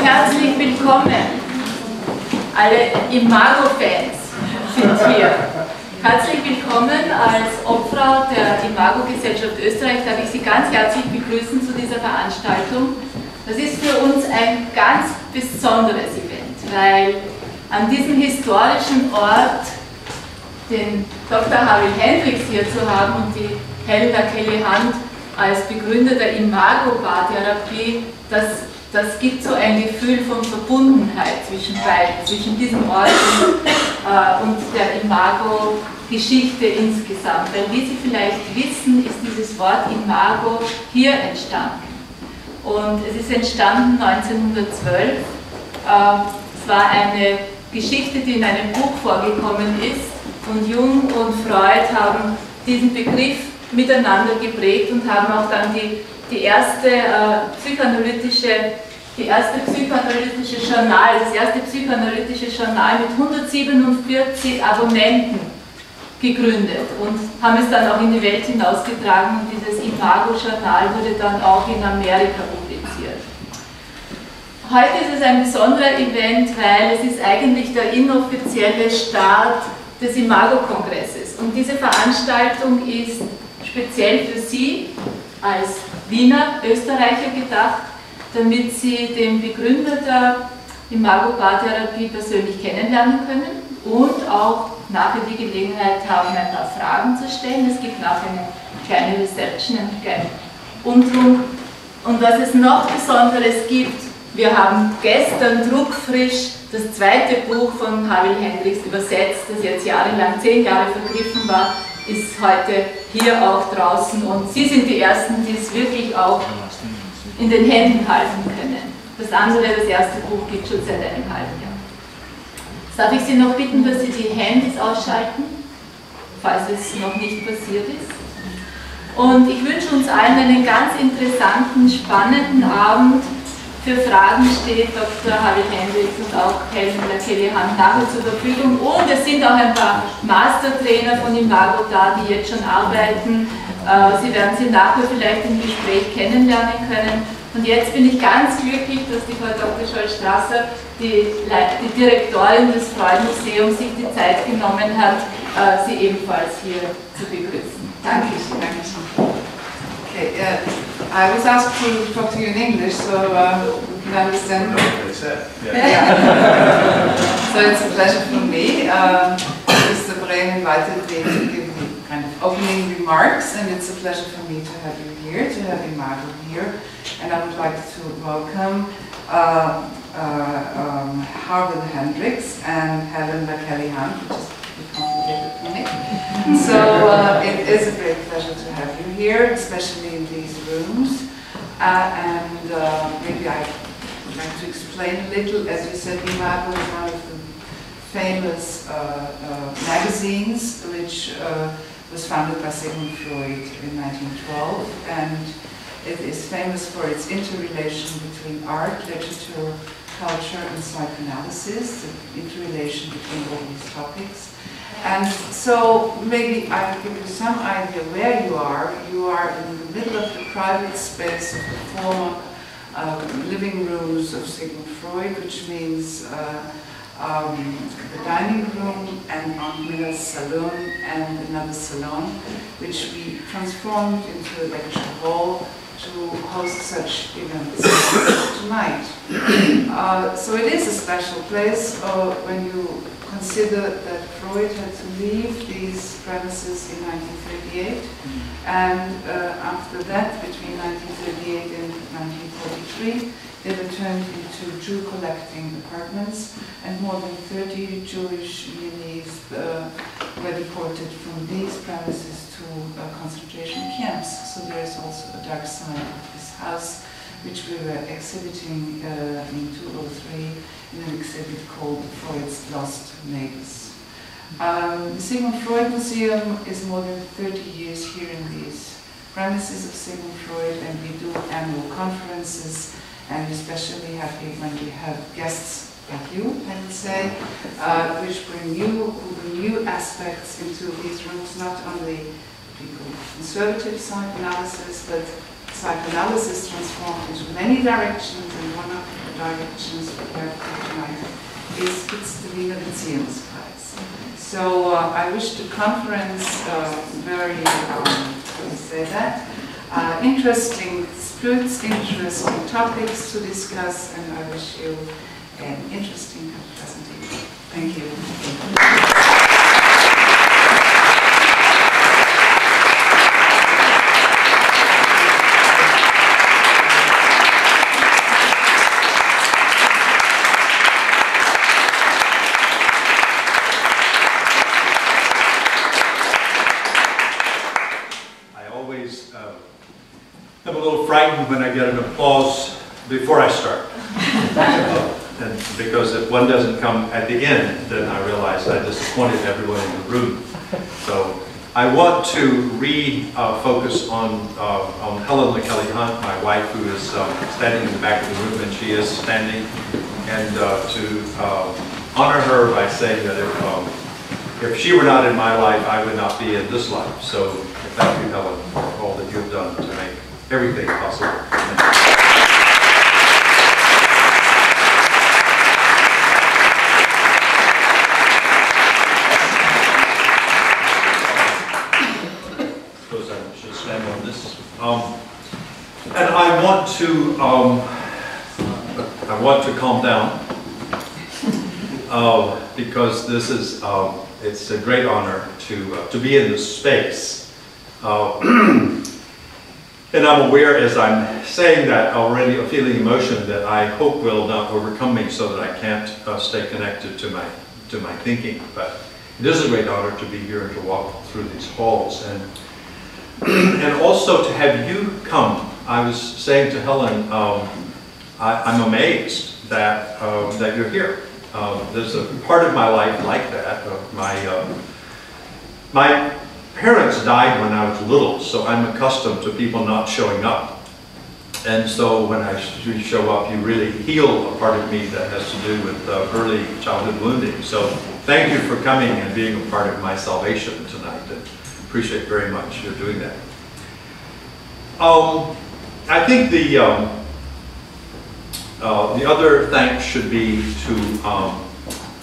herzlich willkommen. Alle Imago-Fans sind hier. Herzlich willkommen. Als Obfrau der Imago-Gesellschaft Österreich darf ich Sie ganz herzlich begrüßen zu dieser Veranstaltung. Das ist für uns ein ganz besonderes Event, weil an diesem historischen Ort den Dr. Harville Hendrix hier zu haben und die Evelin als Begründer der Imagotherapie, das gibt so ein Gefühl von Verbundenheit zwischen beiden, zwischen diesem Ort und der Imago-Geschichte insgesamt. Weil wie Sie vielleicht wissen, ist dieses Wort Imago hier entstanden. Und es ist entstanden 1912. Es war eine Geschichte, die in einem Buch vorgekommen ist. Und Jung und Freud haben diesen Begriff miteinander geprägt und haben auch dann das erste psychoanalytische Journal mit 147 Abonnenten gegründet und haben es dann auch in die Welt hinausgetragen und dieses Imago-Journal wurde dann auch in Amerika publiziert. Heute ist es ein besonderer Event, weil es ist eigentlich der inoffizielle Start des Imago-Kongresses und diese Veranstaltung ist speziell für Sie als Wiener Österreicher gedacht, damit Sie den Begründer der Imagotherapie persönlich kennenlernen können und auch nachher die Gelegenheit haben, ein paar Fragen zu stellen. Es gibt nachher eine kleine Reception, einen kleinen Umtrunk. Und was es noch Besonderes gibt, wir haben gestern druckfrisch das zweite Buch von Harville Hendrix übersetzt, das jetzt jahrelang, 10 Jahre vergriffen war, ist heute hier auch draußen und Sie sind die Ersten, die es wirklich auch in den Händen halten können. Das andere, das erste Buch, gibt schon seit einem halben Jahr. Jetzt darf ich Sie noch bitten, dass Sie die Handys ausschalten, falls es noch nicht passiert ist. Und ich wünsche uns allen einen ganz interessanten, spannenden Abend. Für Fragen steht Dr. Harville Hendrix und auch Evelin nachher zur Verfügung. Und es sind auch ein paar Mastertrainer von Imago da, die jetzt schon arbeiten. Sie werden sie nachher vielleicht im Gespräch kennenlernen können. Und jetzt bin ich ganz glücklich, dass die Frau Dr. Scholl-Strasser, die Direktorin des Freudmuseums, sich die Zeit genommen hat, sie ebenfalls hier zu begrüßen. Dankeschön. Okay, I was asked to talk to you in English, so you can understand. Yeah. So it's a pleasure for me. Mr. Brehm invited me to give the kind of opening remarks, and it's a pleasure for me to have you here, to have Imago here. And I would like to welcome Harville Hendrix and Evelin, which is complicated for me. So it is a great pleasure to have you here, especially in these rooms. Maybe I would like to explain a little. As you said, Imago is one of the famous magazines which was founded by Sigmund Freud in 1912, and it is famous for its interrelation between art, literature, culture and psychoanalysis, the interrelation between all these topics. And so maybe I give you some idea where you are. You are in the middle of the private space of the former living rooms of Sigmund Freud, which means the dining room and Aunt Miller's salon and another salon, which we transformed into a lecture hall to host such events tonight. So it is a special place when you consider that Freud had to leave these premises in 1938, and after that, between 1938 and 1943, they were turned into Jew collecting apartments, and more than 30 Jewish Viennese were deported from these premises to concentration camps. So there is also a dark side of this house, which we were exhibiting in 2003 in an exhibit called Freud's Lost Neighbors. The Sigmund Freudmuseum is more than 30 years here in these premises of Sigmund Freud, and we do annual conferences, and especially happy when we have guests like you, I would say, which bring new aspects into these rooms, not only conservative psychoanalysis, but psychoanalysis transformed into many directions, and one of directions we have for tonight is it's the Wiener Beziehungspreis. So I wish the conference very, how do you say that? Interesting spirits, interesting topics to discuss, and I wish you an interesting presentation. Thank you. I'm a little frightened when I get an applause before I start. And because if one doesn't come at the end, then I realize I disappointed everyone in the room. So I want to refocus on Helen LeKelly Hunt, my wife, who is standing in the back of the room, and she is standing, and to honor her by saying that if she were not in my life, I would not be in this life. So thank you, Helen, for all that you've done to make everything possible. Suppose I should stand on this. And I want to calm down because this is it's a great honor to be in this space. And I'm aware, as I'm saying that already, a feeling emotion that I hope will not overcome me so that I can't stay connected to my thinking. But it is a great honor to be here and to walk through these halls, and also to have you come. I was saying to Helen, I'm amazed that that you're here. There's a part of my life like that. My parents died when I was little, so I'm accustomed to people not showing up. And so when you show up, you really heal a part of me that has to do with early childhood wounding. So thank you for coming and being a part of my salvation tonight. And appreciate very much you're doing that. I think the other thanks should be to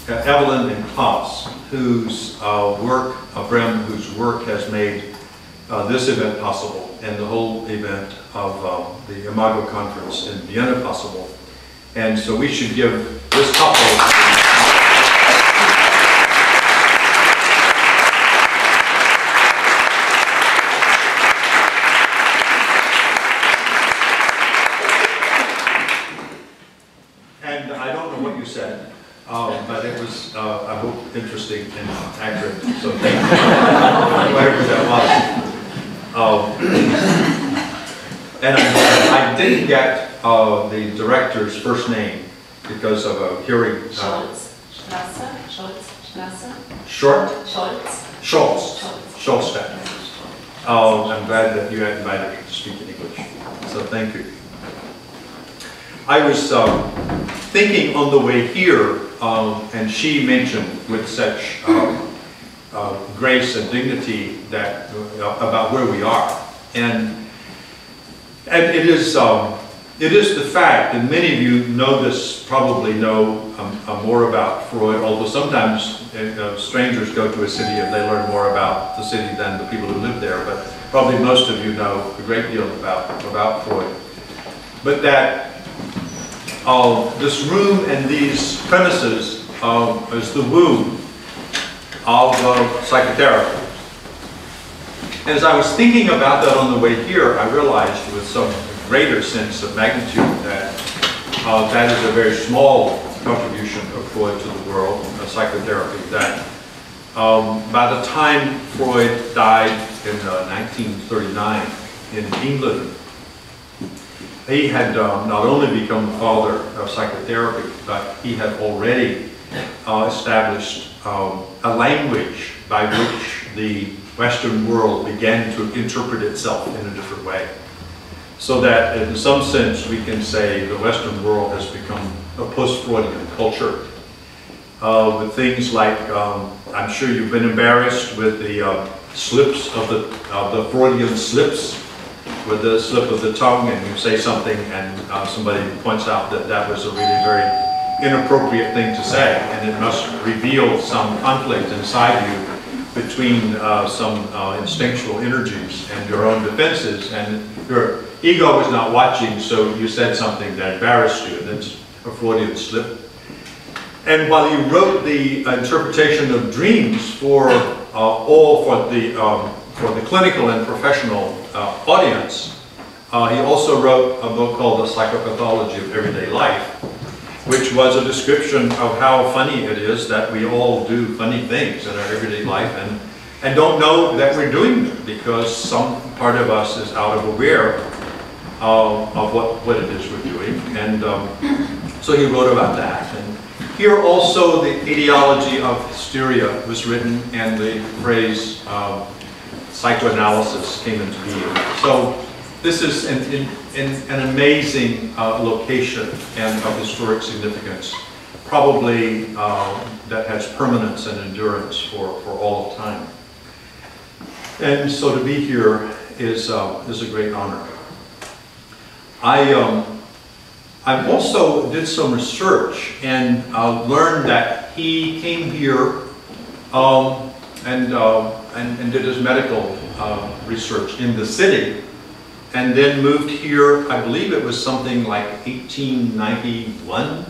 Evelin and Klaus, whose work, Brehm, whose work has made this event possible, and the whole event of the Imago conference in Vienna possible. And so we should give this couple and I don't know what you said. But it was, I hope, interesting and accurate. So thank you, whatever that was. And I didn't get the director's first name because of a hearing. Scholz. Scholz. Short? Scholz. Scholz. I'm glad that you had invited me to speak in English. So thank you. I was thinking on the way here, and she mentioned with such grace and dignity that about where we are, and it is the fact, and many of you know this, probably know more about Freud. Although sometimes strangers go to a city and they learn more about the city than the people who live there, but probably most of you know a great deal about Freud. But that this room and these premises is the womb of psychotherapy. And as I was thinking about that on the way here, I realized with some greater sense of magnitude that that is a very small contribution of Freud to the world of psychotherapy. That by the time Freud died in 1939 in England, he had not only become the father of psychotherapy, but he had already established a language by which the Western world began to interpret itself in a different way. So that in some sense we can say the Western world has become a post-Freudian culture. With things like, I'm sure you've been embarrassed with the slips of the Freudian slips with the slip of the tongue, and you say something and somebody points out that that was a really very inappropriate thing to say, and it must reveal some conflict inside you between some instinctual energies and your own defenses, and your ego was not watching, so you said something that embarrassed you, and it's a Freudian slip. And while he wrote the interpretation of dreams for the clinical and professional audience, he also wrote a book called The Psychopathology of Everyday Life, which was a description of how funny it is that we all do funny things in our everyday life and don't know that we're doing them, because some part of us is out of aware of what it is we're doing. And so he wrote about that. And here also the etiology of hysteria was written, and the phrase psychoanalysis came into being. So this is an amazing location and of historic significance, probably that has permanence and endurance for all of time. And so to be here is a great honor. I also did some research and learned that he came here and did his medical research in the city, and then moved here, I believe it was something like 1891,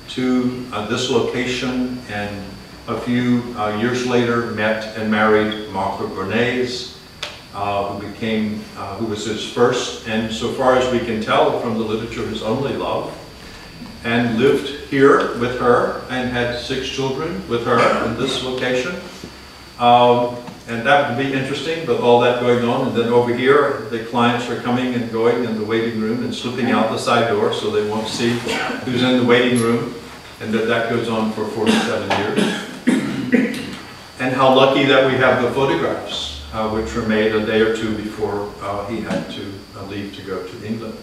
to this location, and a few years later met and married Martha Bernays, who was his first, and so far as we can tell from the literature, his only love, and lived here with her and had 6 children with her in this location. And that would be interesting with all that going on. And then over here, the clients are coming and going in the waiting room and slipping out the side door so they won't see who's in the waiting room. And that goes on for 47 years. And how lucky that we have the photographs, which were made a day or two before he had to leave to go to England.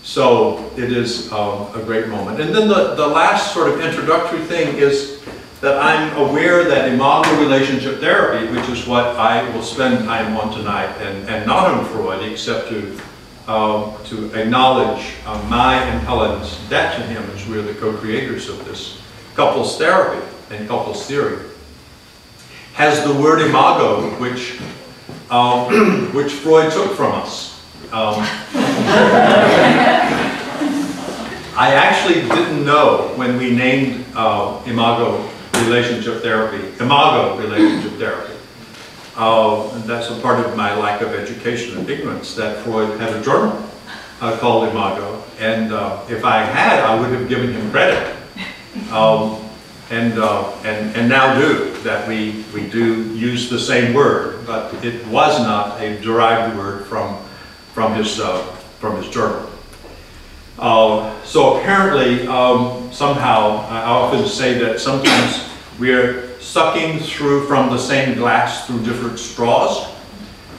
So it is a great moment. And then the last sort of introductory thing is that I'm aware that imago relationship therapy, which is what I will spend time on tonight, and not on Freud, except to acknowledge my and Helen's debt to him, as we're the co-creators of this couples therapy and couples theory, has the word imago, which Freud took from us. I actually didn't know when we named imago relationship therapy. And that's a part of my lack of education and ignorance, that Freud had a journal called Imago, and if I had, I would have given him credit, and now do, that we do use the same word, but it was not a derived word from his journal. So apparently, somehow, I often say that sometimes we're sucking from the same glass through different straws,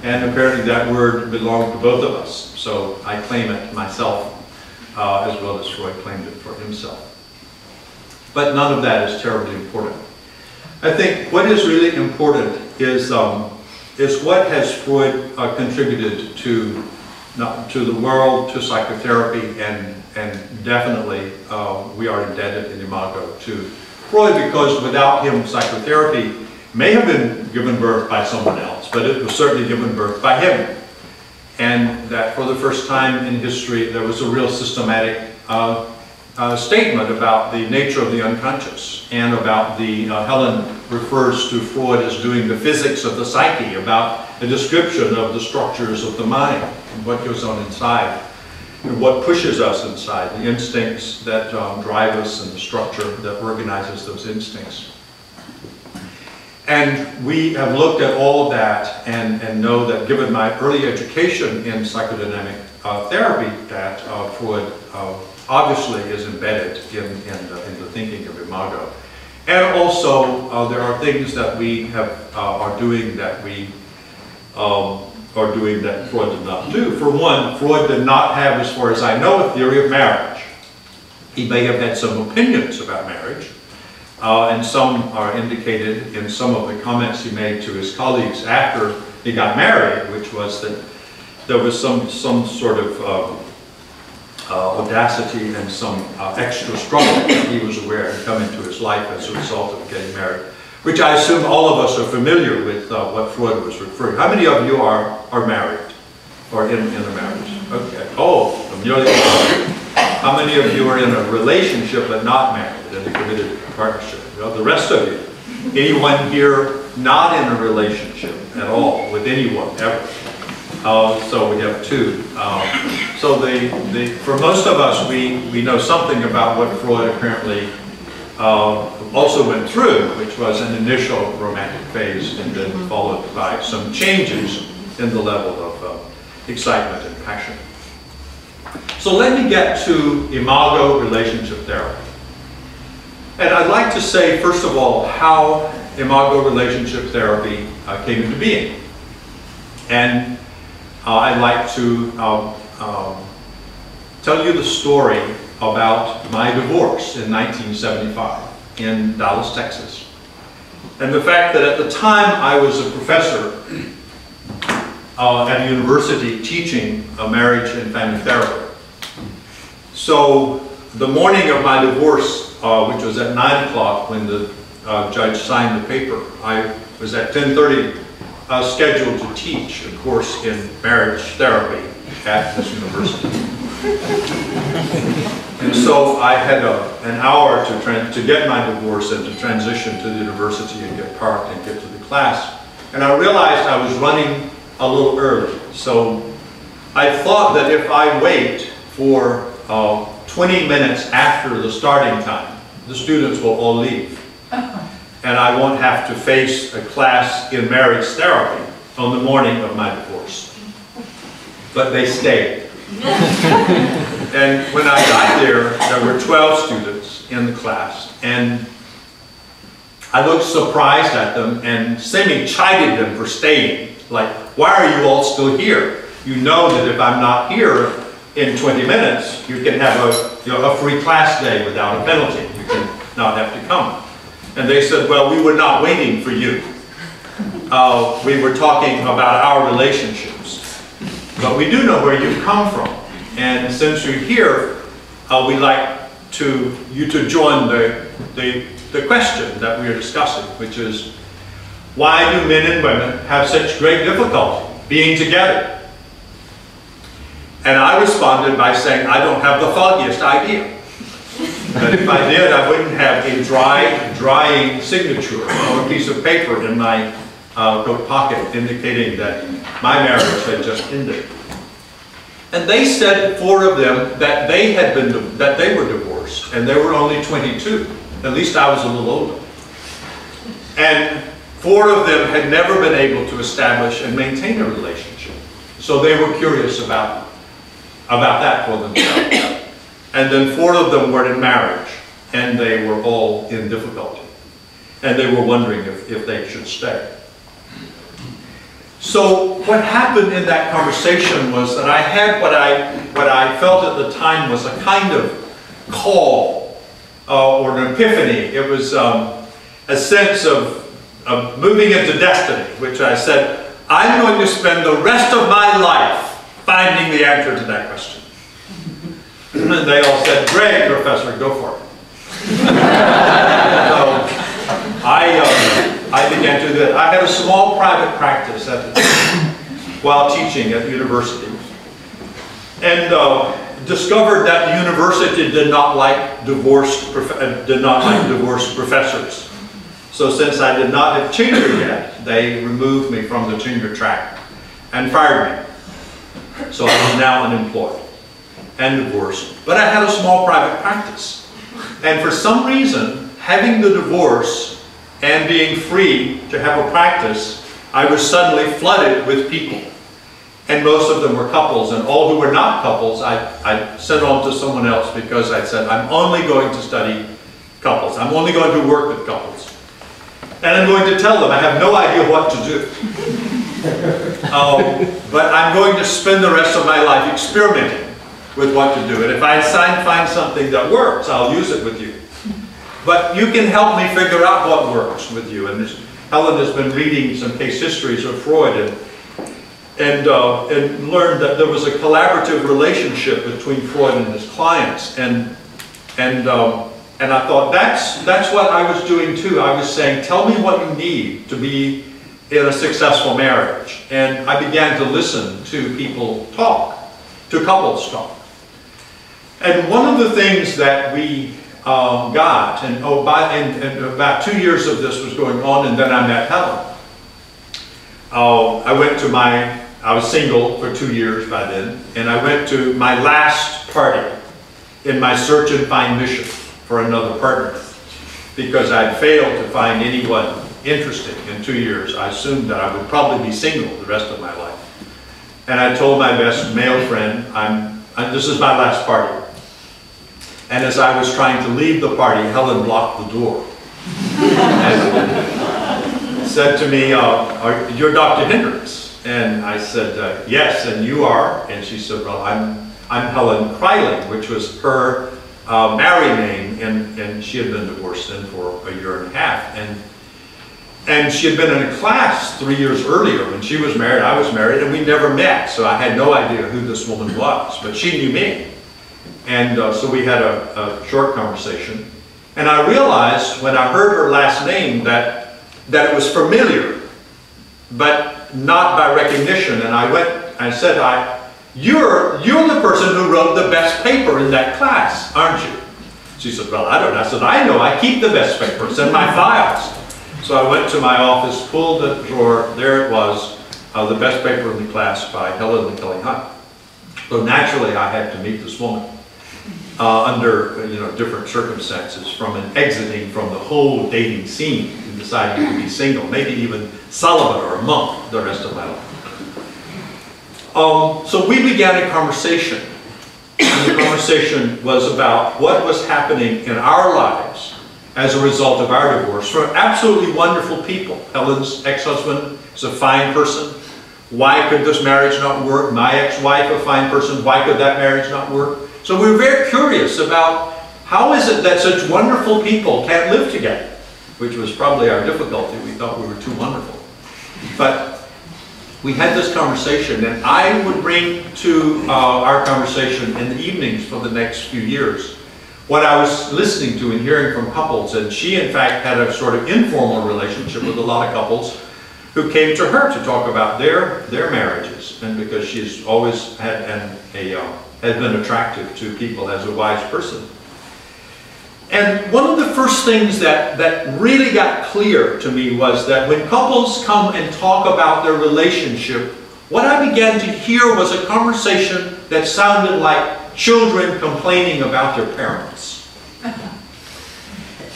and apparently that word belonged to both of us. So I claim it myself, as well as Freud claimed it for himself. But none of that is terribly important. I think what is really important is what has Freud contributed to the world, to psychotherapy, and definitely we are indebted in Imago to Freud, because without him, psychotherapy may have been given birth by someone else, but it was certainly given birth by him. And that for the first time in history, there was a real systematic statement about the nature of the unconscious, and about Helen refers to Freud as doing the physics of the psyche, about a description of the structures of the mind, and what goes on inside, and what pushes us inside, the instincts that drive us, and the structure that organizes those instincts. And we have looked at all of that and know that, given my early education in psychodynamic therapy, that Freud obviously is embedded in the thinking of Imago. And also, there are things that we are doing that Freud did not do. For one, Freud did not have, as far as I know, a theory of marriage. He may have had some opinions about marriage, and some are indicated in some of the comments he made to his colleagues after he got married, which was that there was some sort of audacity and some extra struggle that he was aware had come into his life as a result of getting married, which I assume all of us are familiar with what Freud was referring. How many of you are married or in a marriage? Okay. Oh, nearly all. How many of you are in a relationship but not married, in a committed partnership? Well, the rest of you. Anyone here not in a relationship at all with anyone ever? So we have two. So for most of us, we know something about what Freud apparently also went through, which was an initial romantic phase and then followed by some changes in the level of excitement and passion. So let me get to imago relationship therapy. And I'd like to say, first of all, how imago relationship therapy came into being. And I'd like to tell you the story about my divorce in 1975 in Dallas, Texas. And the fact that at the time I was a professor at a university teaching marriage and family therapy. So the morning of my divorce, which was at 9 o'clock when the judge signed the paper, I was at 10:30 scheduled to teach a course in marriage therapy at this university. And so I had an hour to get my divorce and to transition to the university and get parked and get to the class. And I realized I was running a little early. So I thought that if I wait for 20 minutes after the starting time, the students will all leave. And I won't have to face a class in marriage therapy on the morning of my divorce. But they stayed. And when I got there were 12 students in the class, and I looked surprised at them and semi-chided them for staying. Like, why are you all still here? You know that if I'm not here in 20 minutes, you can have a free class day without a penalty. You can not have to come. And they said, well, we were not waiting for you. We were talking about our relationships. But we do know where you've come from. And since you're here, we'd like you to join the question that we are discussing, which is, why do men and women have such great difficulty being together? And I responded by saying, I don't have the foggiest idea. But if I did, I wouldn't have a drying signature on a piece of paper in my coat pocket indicating that my marriage had just ended. And they said, 4 of them, that they were divorced, and they were only 22. At least I was a little older. And 4 of them had never been able to establish and maintain a relationship. So they were curious about that for themselves. And then 4 of them were in marriage, and they were all in difficulty. And they were wondering if they should stay. So what happened in that conversation was that I had what I felt at the time was a kind of call or an epiphany. It was a sense of moving into destiny, which I said, I'm going to spend the rest of my life finding the answer to that question. And they all said, great, Professor, go for it. So I began to do that. I had a small private practice at the time while teaching at the university, and discovered that the university did not like divorced professors. So since I did not have tenure yet, they removed me from the tenure track and fired me. So I was now unemployed and divorced. But I had a small private practice. And for some reason, having the divorce and being free to have a practice, I was suddenly flooded with people. And most of them were couples, and all who were not couples, I sent on to someone else because I said, I'm only going to study couples. I'm only going to work with couples. And I'm going to tell them I have no idea what to do. But I'm going to spend the rest of my life experimenting with what to do. And if I find something that works, I'll use it with you. But you can help me figure out what works with you. And Helen has been reading some case histories of Freud, and and learned that there was a collaborative relationship between Freud and his clients, and I thought that's what I was doing too. I was saying, tell me what you need to be in a successful marriage, and I began to listen to people talk, to couples talk. And one of the things that we got, and about 2 years of this was going on, and then I met Helen. I was single for 2 years by then, and I went to my last party in my search and find mission for another partner, because I'd failed to find anyone interesting in 2 years. I assumed that I would probably be single the rest of my life. And I told my best male friend, this is my last party. And as I was trying to leave the party, Helen blocked the door and said to me, you're Dr. Hendrix. And I said, yes, and you are? And she said, well, I'm Helen Kreiling, which was her married name, and she had been divorced then for a year and a half. And she had been in a class 3 years earlier. When she was married, I was married, and we never met, so I had no idea who this woman was, but she knew me. And so we had a short conversation. And I realized when I heard her last name that it was familiar, but not by recognition. And I said, you're the person who wrote the best paper in that class, aren't you? She said, well, I don't know. I said, I know, I keep the best papers in my files. So I went to my office, pulled the drawer, there it was, the best paper in the class by Helen and Kelly Hunt. So naturally I had to meet this woman under different circumstances, from an exiting from the whole dating scene and deciding to be single, maybe even celibate or a monk the rest of my life. So we began a conversation, and the conversation was about what was happening in our lives as a result of our divorce from absolutely wonderful people. Helen's ex-husband is a fine person. Why could this marriage not work? My ex-wife, a fine person. Why could that marriage not work? So we were very curious about how is it that such wonderful people can't live together, which was probably our difficulty. We thought we were too wonderful. But we had this conversation, and I would bring to our conversation in the evenings for the next few years what I was listening to and hearing from couples. And she, in fact, had a sort of informal relationship with a lot of couples who came to her to talk about their marriages, and because she's always had been attractive to people as a wise person. And one of the first things that really got clear to me was that when couples come and talk about their relationship, what I began to hear was a conversation that sounded like children complaining about their parents.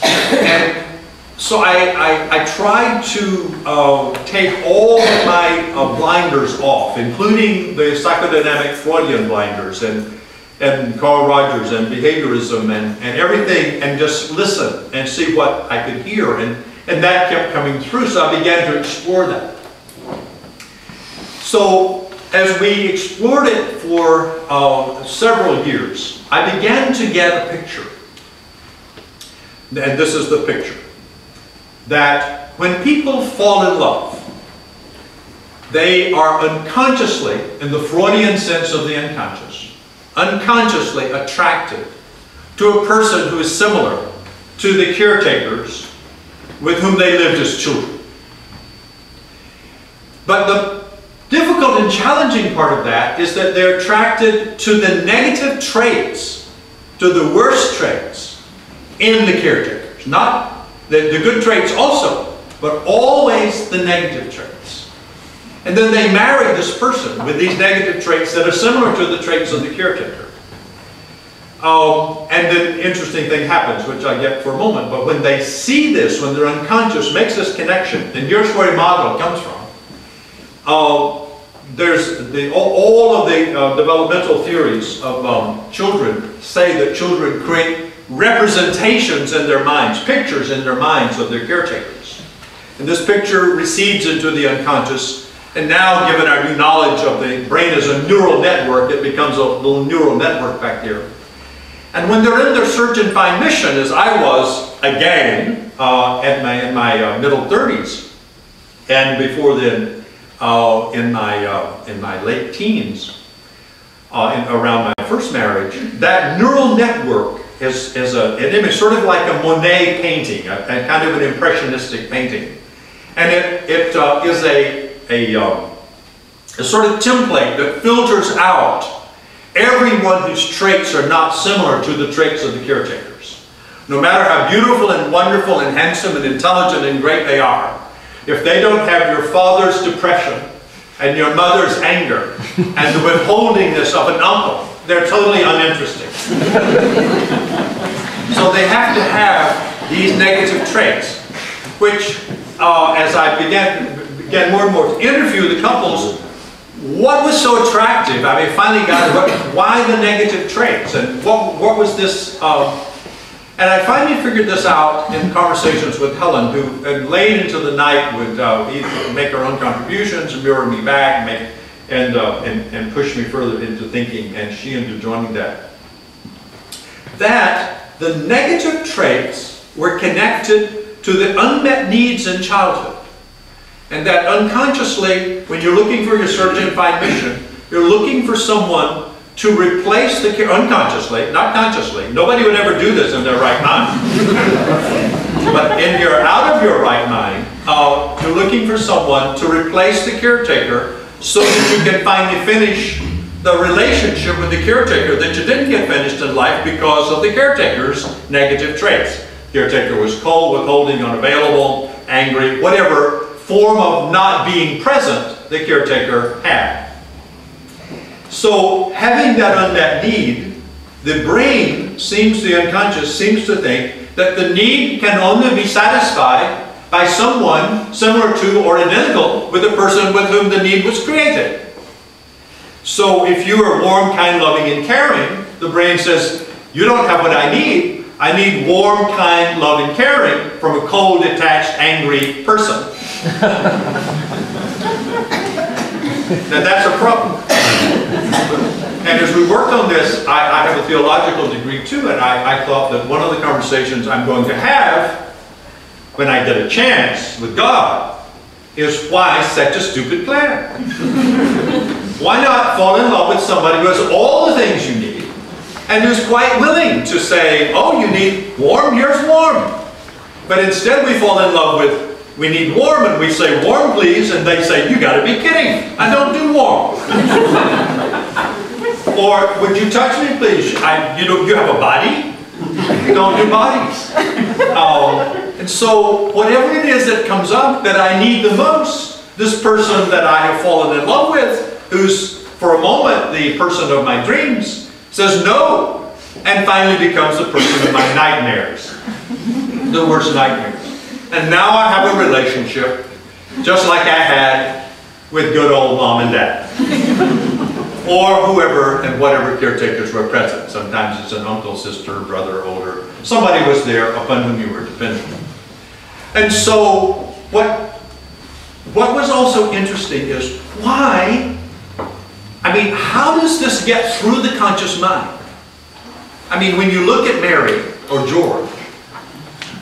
And so I tried to take all of my blinders off, including the psychodynamic Freudian blinders and Carl Rogers and behaviorism and everything, and just listen and see what I could hear. And that kept coming through, so I began to explore that. So as we explored it for several years, I began to get a picture. And this is the picture. That when people fall in love, they are unconsciously, in the Freudian sense of the unconscious, unconsciously attracted to a person who is similar to the caretakers with whom they lived as children. But the difficult and challenging part of that is that they're attracted to the negative traits, to the worst traits in the caretakers. Not the good traits also, but always the negative traits. And then they marry this person with these negative traits that are similar to the traits of the caretaker. And then interesting thing happens, which I get for a moment, but when they see this, when their unconscious makes this connection, and here's where Imagotherapy comes from. There's all of the developmental theories of children say that children create representations in their minds, pictures in their minds of their caretakers. And this picture recedes into the unconscious, and now, given our new knowledge of the brain as a neural network, it becomes a little neural network back there. And when they're in their search and find mission, as I was again in my middle 30s, and before then in my late teens, around my first marriage, that neural network is an image, sort of like a Monet painting, a kind of an impressionistic painting. And it is a sort of template that filters out everyone whose traits are not similar to the traits of the caretakers. No matter how beautiful and wonderful and handsome and intelligent and great they are, if they don't have your father's depression and your mother's anger and the withholdingness of an uncle, they're totally uninteresting. So they have to have these negative traits, which, as I began more and more to interview the couples, what was so attractive? I mean, finally got why the negative traits, and what was this? And I finally figured this out in conversations with Helen, who late into the night would make her own contributions and mirror me back, and push me further into thinking, and she into joining that. That the negative traits were connected to the unmet needs in childhood. And that unconsciously, when you're looking for your search and find mission, you're looking for someone to replace the unconsciously, not consciously. Nobody would ever do this in their right mind. But in your out of your right mind, you're looking for someone to replace the caretaker so that you can finally finish the relationship with the caretaker that you didn't get finished in life because of the caretaker's negative traits. Caretaker was cold, withholding, unavailable, angry, whatever form of not being present the caretaker had. So having that unmet need, the brain the unconscious seems to think that the need can only be satisfied by someone similar to or identical with the person with whom the need was created. So if you are warm, kind, loving, and caring, the brain says, you don't have what I need. I need warm, kind, loving, caring from a cold, detached, angry person. Now that's a problem. And as we worked on this, I have a theological degree too, and I thought that one of the conversations I'm going to have when I get a chance with God is why such a stupid plan? Why not fall in love with somebody who has all the things you need and who's quite willing to say, oh, you need warm, here's warm. But instead we fall in love with, we need warm, and we say, warm please, and they say, you gotta be kidding, I don't do warm. Or, would you touch me please? You have a body? You don't do bodies. And so, whatever it is that comes up that I need the most, this person that I have fallen in love with, who's for a moment the person of my dreams, says no, and finally becomes the person of my nightmares. The worst nightmares. And now I have a relationship just like I had with good old mom and dad. Or whoever and whatever caretakers were present. Sometimes it's an uncle, sister, brother, older. Somebody was there upon whom you were dependent. And so what was also interesting is why, I mean, how does this get through the conscious mind? I mean, when you look at Mary or George,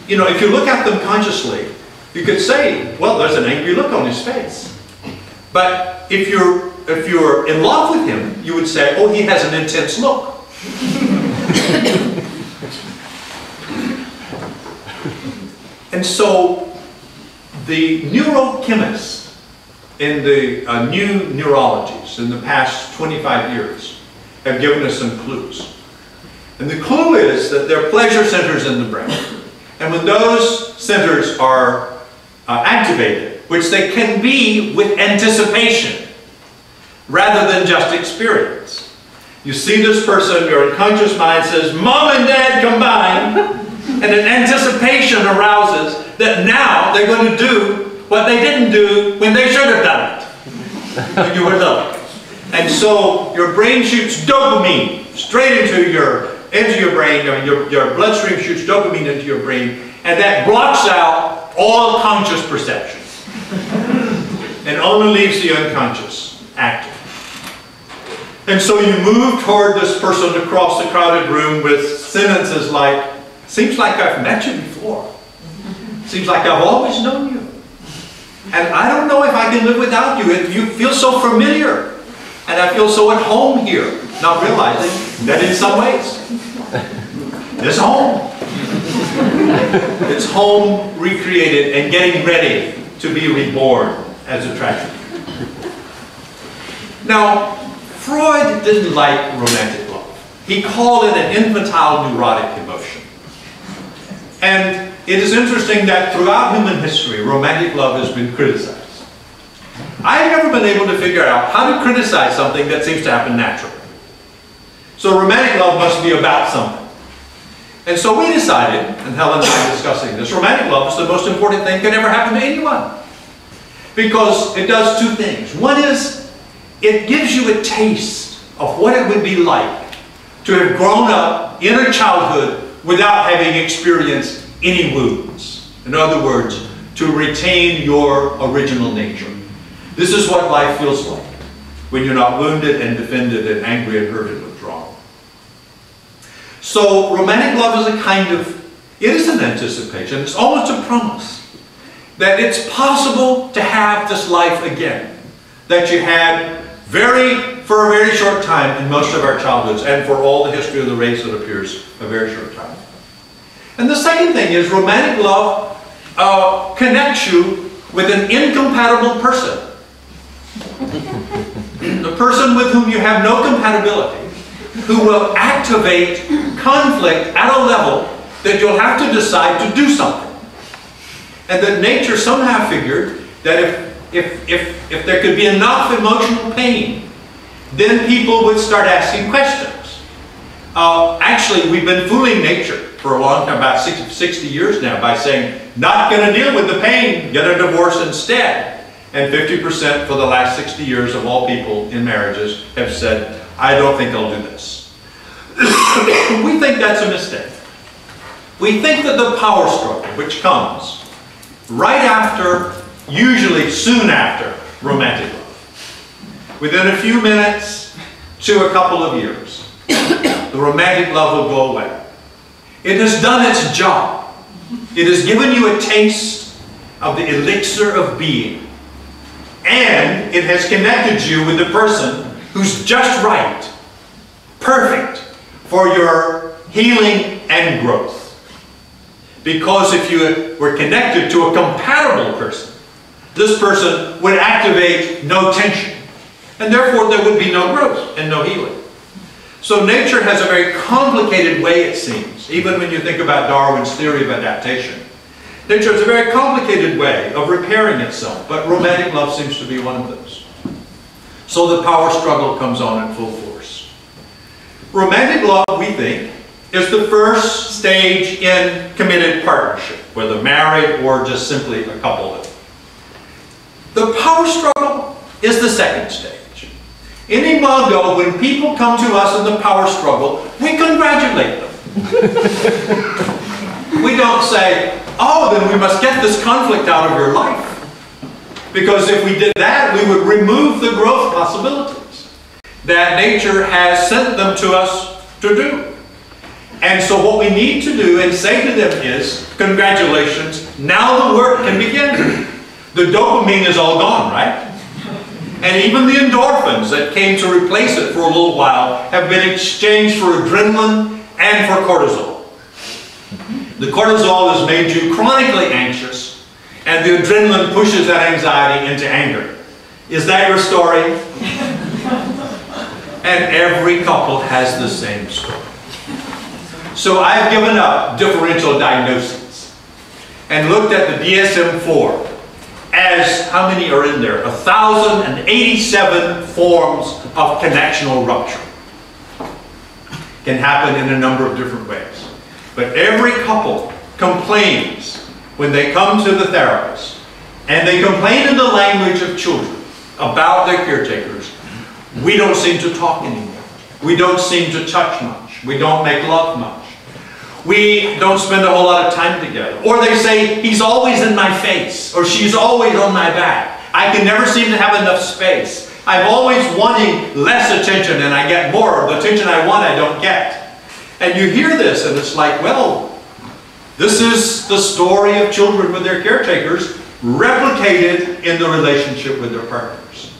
you know, if you look at them consciously, you could say, well, there's an angry look on his face. But if you're in love with him, you would say, oh, he has an intense look. And so the neurochemists in the new neurologies in the past 25 years have given us some clues. And the clue is that there are pleasure centers in the brain. And when those centers are activated, which they can be with anticipation, rather than just experience. You see this person, your unconscious mind says, Mom and Dad combined, and an anticipation arouses that now they're going to do what they didn't do when they should have done it, when you were little. And so your brain shoots dopamine straight into your brain, I mean, your bloodstream shoots dopamine into your brain, and that blocks out all conscious perceptions and only leaves the unconscious active. And so you move toward this person across the crowded room with sentences like, seems like I've met you before. Seems like I've always known you. And I don't know if I can live without you. You feel so familiar. And I feel so at home here. Not realizing that in some ways, it's home. It's home recreated and getting ready to be reborn as a tragedy. Now, Freud didn't like romantic love. He called it an infantile neurotic emotion. And it is interesting that throughout human history, romantic love has been criticized. I've never been able to figure out how to criticize something that seems to happen naturally. So romantic love must be about something. And so we decided, and Helen and I are discussing this, romantic love is the most important thing that can ever happen to anyone. Because it does two things. One is, it gives you a taste of what it would be like to have grown up in a childhood without having experienced any wounds. In other words, to retain your original nature. This is what life feels like when you're not wounded and defended and angry and hurt and withdrawn. So romantic love is a kind of, it is an anticipation, it's almost a promise that it's possible to have this life again that you had for a very short time in most of our childhoods, and for all the history of the race it appears a very short time. And the second thing is romantic love connects you with an incompatible person. The person with whom you have no compatibility, who will activate conflict at a level that you'll have to decide to do something. And that nature somehow figured that if there could be enough emotional pain, then people would start asking questions. Actually, we've been fooling nature for a long time, about 60 years now, by saying, not going to deal with the pain, get a divorce instead. And 50% for the last 60 years of all people in marriages have said, I don't think I'll do this. We think that's a mistake. We think that the power struggle, which comes right after, usually soon after, romantic love, within a few minutes to a couple of years, the romantic love will go away. It has done its job. It has given you a taste of the elixir of being. And it has connected you with the person who's just right, perfect for your healing and growth. Because if you were connected to a compatible person, this person would activate no tension. And therefore there would be no growth and no healing. So nature has a very complicated way, it seems, even when you think about Darwin's theory of adaptation. Nature has a very complicated way of repairing itself, but romantic love seems to be one of those. So the power struggle comes on in full force. Romantic love, we think, is the first stage in committed partnership, whether married or just simply a couple live. The power struggle is the second stage. In Imago, when people come to us in the power struggle, we congratulate them. We don't say, oh, then we must get this conflict out of your life. Because if we did that, we would remove the growth possibilities that nature has sent them to us to do. And so what we need to do and say to them is, congratulations, now the work can begin. The dopamine is all gone, right? And even the endorphins that came to replace it for a little while have been exchanged for adrenaline and for cortisol. The cortisol has made you chronically anxious, and the adrenaline pushes that anxiety into anger. Is that your story? And every couple has the same story. So I've given up differential diagnoses and looked at the DSM-4 as, how many are in there? 1,087 forms of connectional rupture. Can happen in a number of different ways. But every couple complains when they come to the therapist, and they complain in the language of children about their caretakers. We don't seem to talk anymore. We don't seem to touch much. We don't make love much. We don't spend a whole lot of time together. Or they say, he's always in my face, or she's always on my back. I can never seem to have enough space. I'm always wanting less attention, and I get more. The attention I want, I don't get. And you hear this, and it's like, well, this is the story of children with their caretakers. replicated in the relationship with their partners.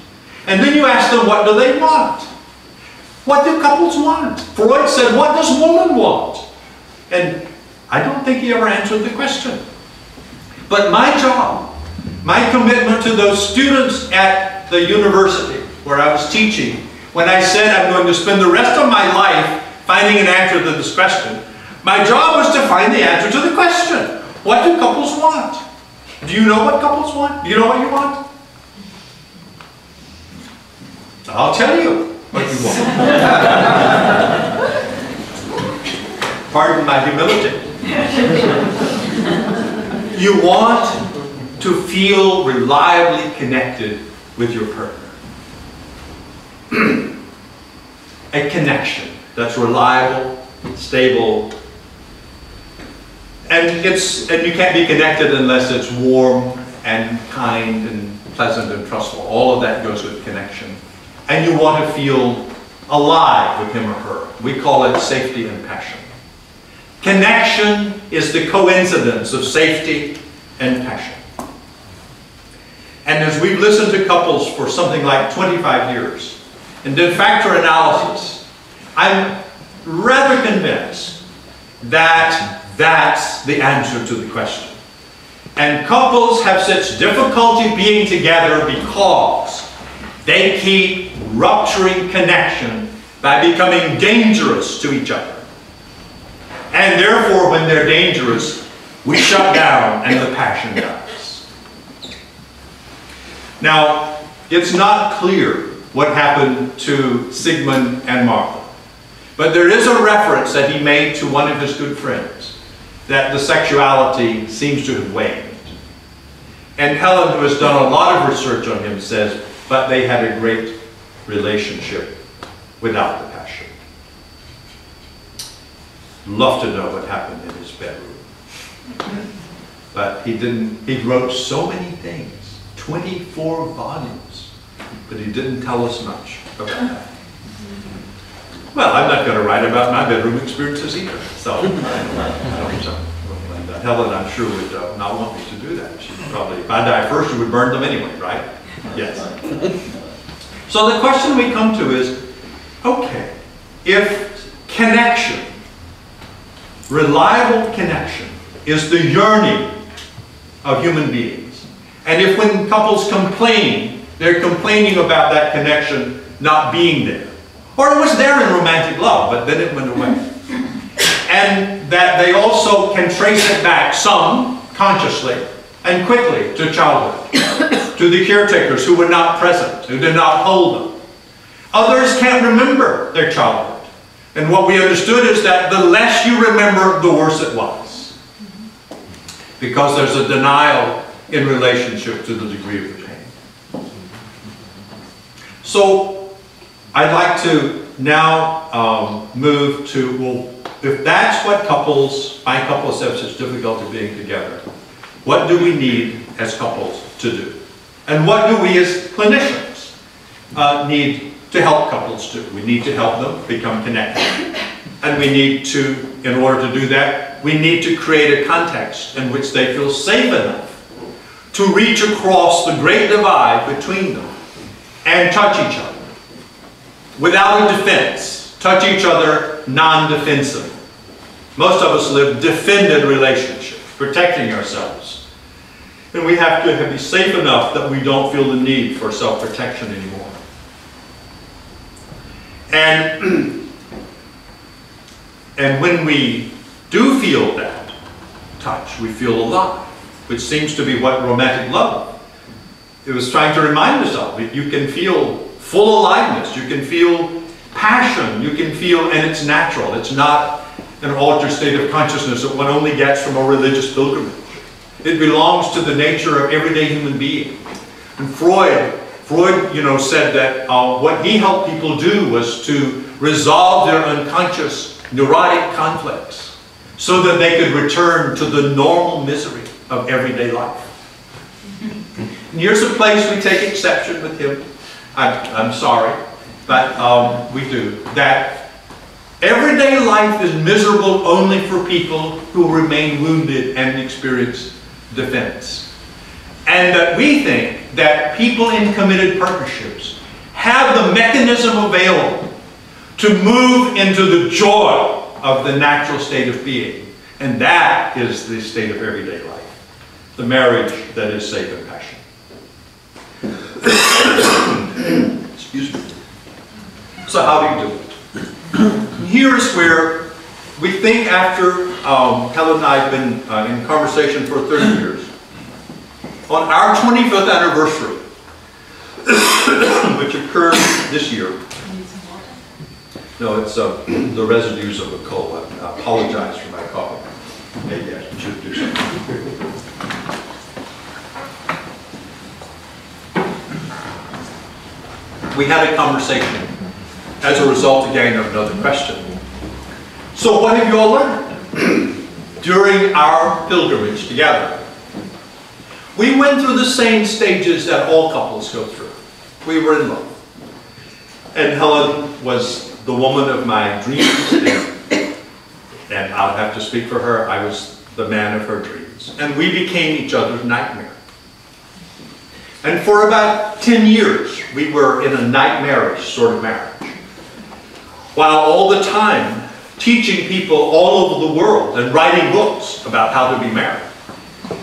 And then you ask them, what do they want? What do couples want? Freud said, what does woman want? And I don't think he ever answered the question. But my job, my commitment to those students at the university where I was teaching, when I said I'm going to spend the rest of my life finding an answer to this question, my job was to find the answer to the question. What do couples want? Do you know what couples want? Do you know what you want? I'll tell you what you want. Pardon my humility. You want to feel reliably connected with your partner. A connection that's reliable, stable, and you can't be connected unless it's warm and kind and pleasant and trustful. All of that goes with connection. And you want to feel alive with him or her. We call it safety and passion. Connection is the coincidence of safety and passion. And as we've listened to couples for something like 25 years and did factor analysis, I'm rather convinced that that's the answer to the question. And couples have such difficulty being together because they keep rupturing connection by becoming dangerous to each other. And therefore, when they're dangerous, we shut down and the passion dies. Now, it's not clear what happened to Sigmund and Martha, but there is a reference that he made to one of his good friends that the sexuality seems to have waned. And Helen, who has done a lot of research on him, says, but they had a great relationship without the passion. Love to know what happened in his bedroom. But he wrote so many things, 24 volumes, but he didn't tell us much about that. Well, I'm not going to write about my bedroom experiences either. So, Helen, I'm sure, would not want me to do that. She probably, if I die first, she would burn them anyway, right? Yes. So the question we come to is, okay, if connection, reliable connection, is the yearning of human beings, and if when couples complain, they're complaining about that connection not being there, or it was there in romantic love, but then it went away, and that they also can trace it back, some consciously and quickly, to childhood, to the caretakers who were not present, who did not hold them. Others can't remember their childhood. And what we understood is that the less you remember, the worse it was. Because there's a denial in relationship to the degree of the pain. So I'd like to now move to, well, if that's what my couples have such difficulty being together, what do we need as couples to do? And what do we as clinicians need to help couples do? We need to help them become connected. And we need to, in order to do that, we need to create a context in which they feel safe enough to reach across the great divide between them and touch each other without a defense. Touch each other non-defensive. Most of us live defended relationships, protecting ourselves. And we have to be safe enough that we don't feel the need for self-protection anymore. And when we do feel that touch, we feel alive, which seems to be what romantic love, it was trying to remind us of. You can feel full aliveness, you can feel passion, you can feel, and it's natural. It's not an altered state of consciousness that one only gets from a religious pilgrimage. It belongs to the nature of everyday human being. And Freud, said that what he helped people do was to resolve their unconscious neurotic conflicts so that they could return to the normal misery of everyday life. And here's a place we take exception with him. I'm sorry, but we do. That everyday life is miserable only for people who remain wounded and experience defense. And that we think that people in committed partnerships have the mechanism available to move into the joy of the natural state of being. And that is the state of everyday life. The marriage that is safe and passionate. Excuse me. So how do you do it? Here's where we think after Helen and I have been in conversation for 30 years, on our 25th anniversary, which occurred this year. No, it's the residues of a cold. I apologize for my coffee. Maybe I should do something. We had a conversation as a result again of another question. So what have you all learned during our pilgrimage together? We went through the same stages that all couples go through. We were in love. And Helen was the woman of my dreams. And I'll have to speak for her. I was the man of her dreams. And we became each other's nightmare. And for about 10 years, we were in a nightmarish sort of marriage. While all the time teaching people all over the world and writing books about how to be married.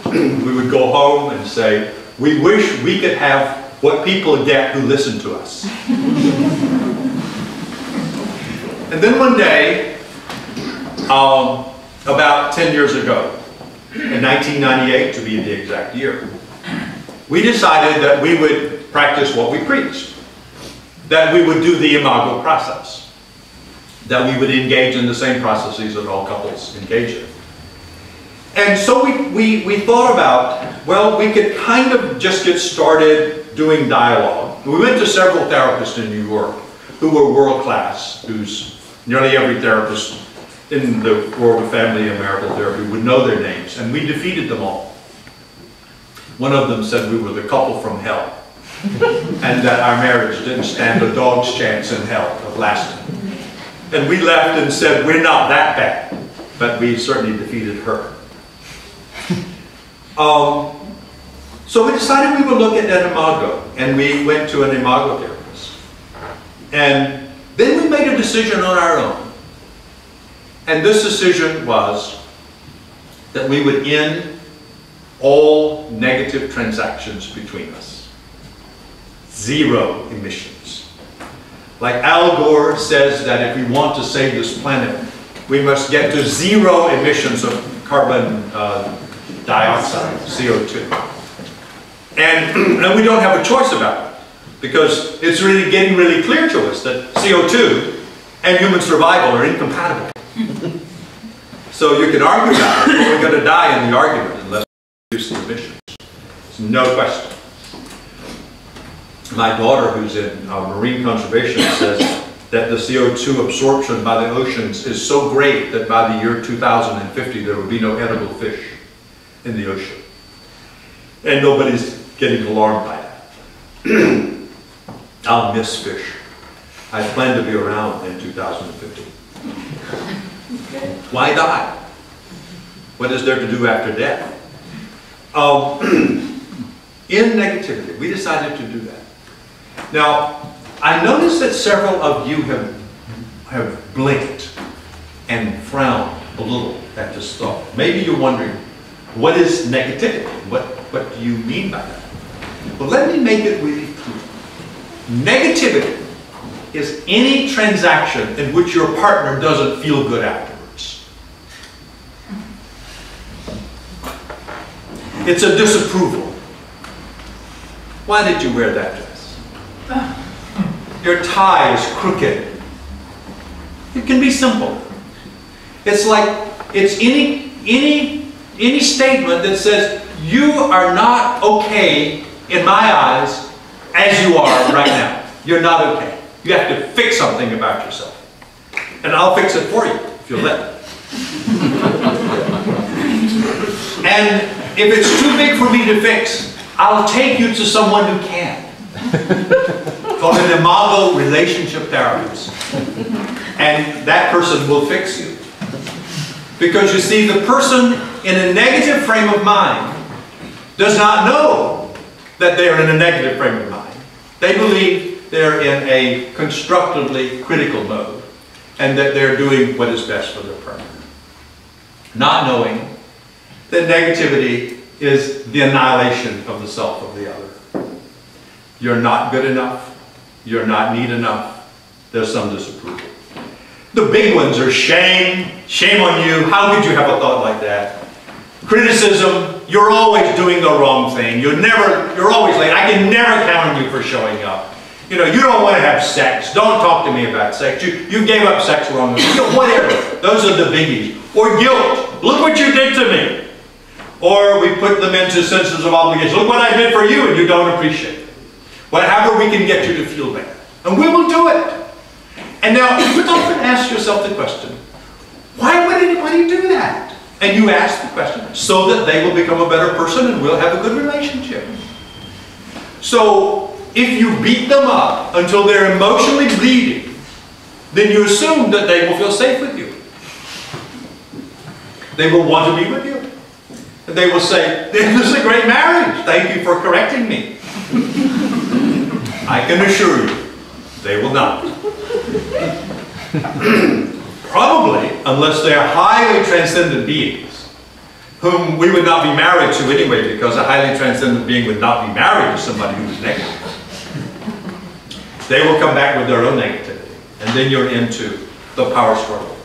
We would go home and say, we wish we could have what people get who listen to us. And then one day, about 10 years ago, in 1998 to be the exact year, we decided that we would practice what we preached. That we would do the imago process. That we would engage in the same processes that all couples engage in. And so we thought about, well, we could kind of just get started doing dialogue. We went to several therapists in New York who were world class, who's nearly every therapist in the world of family and marital therapy would know their names, and we defeated them all. One of them said we were the couple from hell, and that our marriage didn't stand a dog's chance in hell of lasting. And we left and said, we're not that bad, but we certainly defeated her. So we decided we would look at an imago, and we went to an imagotherapist. And then we made a decision on our own. And this decision was that we would end all negative transactions between us. Zero emissions. Like Al Gore says that if we want to save this planet, we must get to zero emissions of carbon dioxide, CO2. And we don't have a choice about it, because it's really getting really clear to us that CO2 and human survival are incompatible. So you can argue about it, but we're going to die in the argument unless we reduce the emissions. There's no question. My daughter, who's in marine conservation, says that the CO2 absorption by the oceans is so great that by the year 2050 there will be no edible fish in the ocean. And nobody's getting alarmed by that. I'll miss fish. I plan to be around in 2050. Why die? What is there to do after death? In negativity, we decided to do that. Now, I noticed that several of you have blinked and frowned a little at this thought. Maybe you're wondering, what is negativity? What do you mean by that? Well, let me make it really clear. Negativity is any transaction in which your partner doesn't feel good afterwards. It's a disapproval. Why did you wear that dress? Your tie is crooked. It can be simple. It's like, it's any statement that says, you are not okay in my eyes as you are right now. You're not okay. You have to fix something about yourself. And I'll fix it for you, if you'll let me. And if it's too big for me to fix, I'll take you to someone who can. Called an imago relationship therapist. And that person will fix you. Because you see, the person in a negative frame of mind does not know that they are in a negative frame of mind. They believe they're in a constructively critical mode and that they're doing what is best for their partner. Not knowing that negativity is the annihilation of the self of the other. You're not good enough. You're not neat enough. There's some disapproval. The big ones are shame. Shame on you. How could you have a thought like that? Criticism. You're always doing the wrong thing. You're always late. I can never count on you for showing up. You know, you don't want to have sex. Don't talk to me about sex. You gave up sex long ago. Whatever. Those are the biggies. Or guilt. Look what you did to me. Or we put them into senses of obligation. Look what I did for you and you don't appreciate it. Whatever we can get you to feel bad. And we will do it. And now, you would often ask yourself the question, why would anybody do that? And you ask the question, so that they will become a better person and we'll have a good relationship. So, if you beat them up until they're emotionally bleeding, then you assume that they will feel safe with you. They will want to be with you. And they will say, this is a great marriage. Thank you for correcting me. I can assure you, they will not. Probably, unless they are highly transcendent beings, whom we would not be married to anyway, because a highly transcendent being would not be married to somebody who is negative. They will come back with their own negativity, and then you're into the power struggle.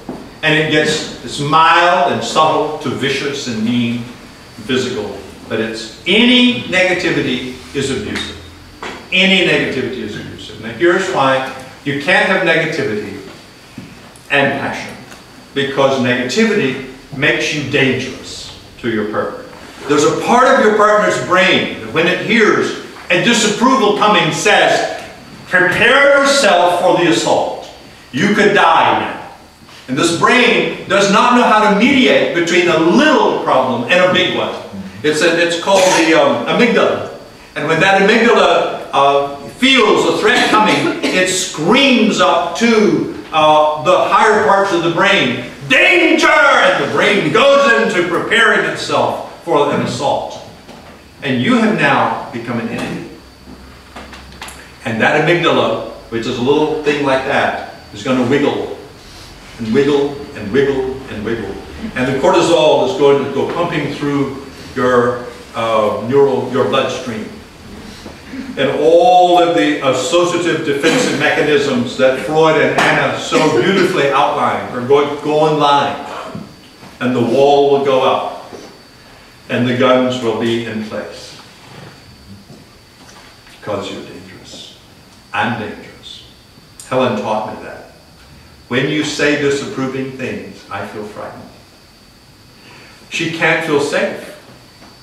And it's mild and subtle to vicious and mean and physical, but any negativity is abusive. Any negativity is abusive. Now here's why you can't have negativity and passion, because negativity makes you dangerous to your partner. There's a part of your partner's brain that when it hears a disapproval coming says, prepare yourself for the assault. You could die now. And this brain does not know how to mediate between a little problem and a big one. It's called the amygdala. And when that amygdala feels a threat coming, it screams up to the higher parts of the brain, danger! And the brain goes into preparing itself for an assault. And you have now become an enemy. And that amygdala, which is a little thing like that, is going to wiggle and wiggle and wiggle and wiggle. And the cortisol is going to go pumping through your bloodstream. And all of the associative defensive mechanisms that Freud and Anna so beautifully outlined are going to go in line. And the wall will go up. And the guns will be in place. Because you're dangerous. I'm dangerous. Helen taught me that. When you say disapproving things, I feel frightened. She can't feel safe.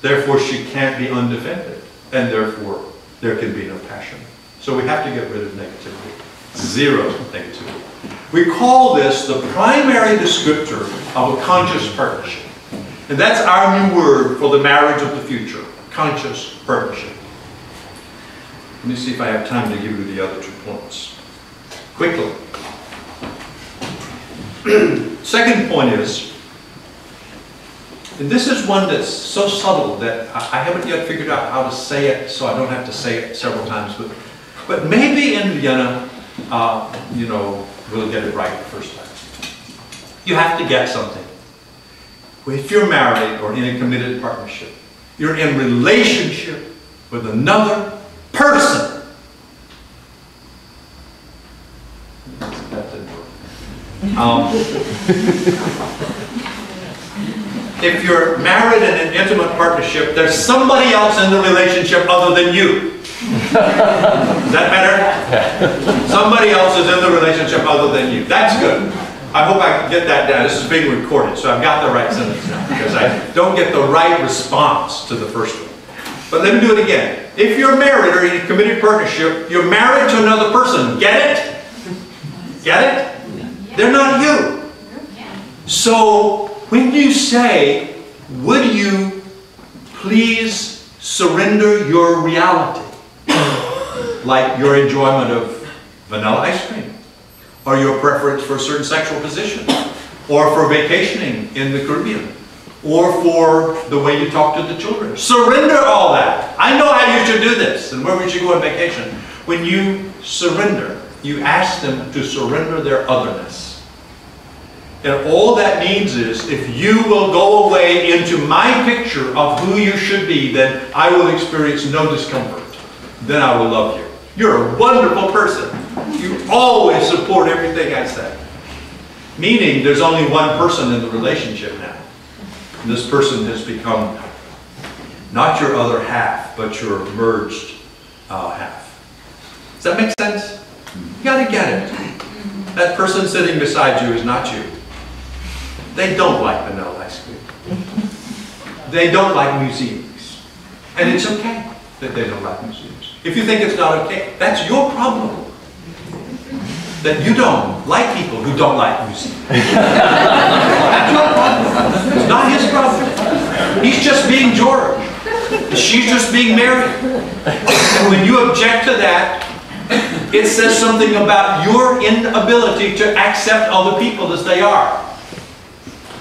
Therefore, she can't be undefended. And therefore, there can be no passion. So we have to get rid of negativity. Zero negativity. We call this the primary descriptor of a conscious partnership. And that's our new word for the marriage of the future. Conscious partnership. Let me see if I have time to give you the other 2 points. Quickly. Second point is, and this is one that's so subtle that I haven't yet figured out how to say it, so I don't have to say it several times. But maybe in Vienna, we'll get it right the first time. You have to get something. If you're married or in a committed partnership, you're in relationship with another person. That didn't work. If you're married in an intimate partnership, there's somebody else in the relationship other than you. Is that better? Somebody else is in the relationship other than you. That's good. I hope I can get that down. This is being recorded, so I've got the right sentence now, because I don't get the right response to the first one. But let me do it again. If you're married or in a committed partnership, you're married to another person. Get it? Get it? They're not you. So when you say, would you please surrender your reality, like your enjoyment of vanilla ice cream, or your preference for a certain sexual position, or for vacationing in the Caribbean, or for the way you talk to the children. Surrender all that. I know how you should do this and where we should go on vacation. When you surrender, you ask them to surrender their otherness. And all that means is, if you will go away into my picture of who you should be, then I will experience no discomfort. Then I will love you. You're a wonderful person. You always support everything I say. Meaning, there's only one person in the relationship now. And this person has become not your other half, but your merged half. Does that make sense? You gotta get it. That person sitting beside you is not you. They don't like vanilla ice cream. They don't like museums. And it's okay that they don't like museums. If you think it's not okay, that's your problem. That you don't like people who don't like museums. That's your problem. It's not his problem. He's just being George. She's just being Mary. And when you object to that, it says something about your inability to accept other people as they are.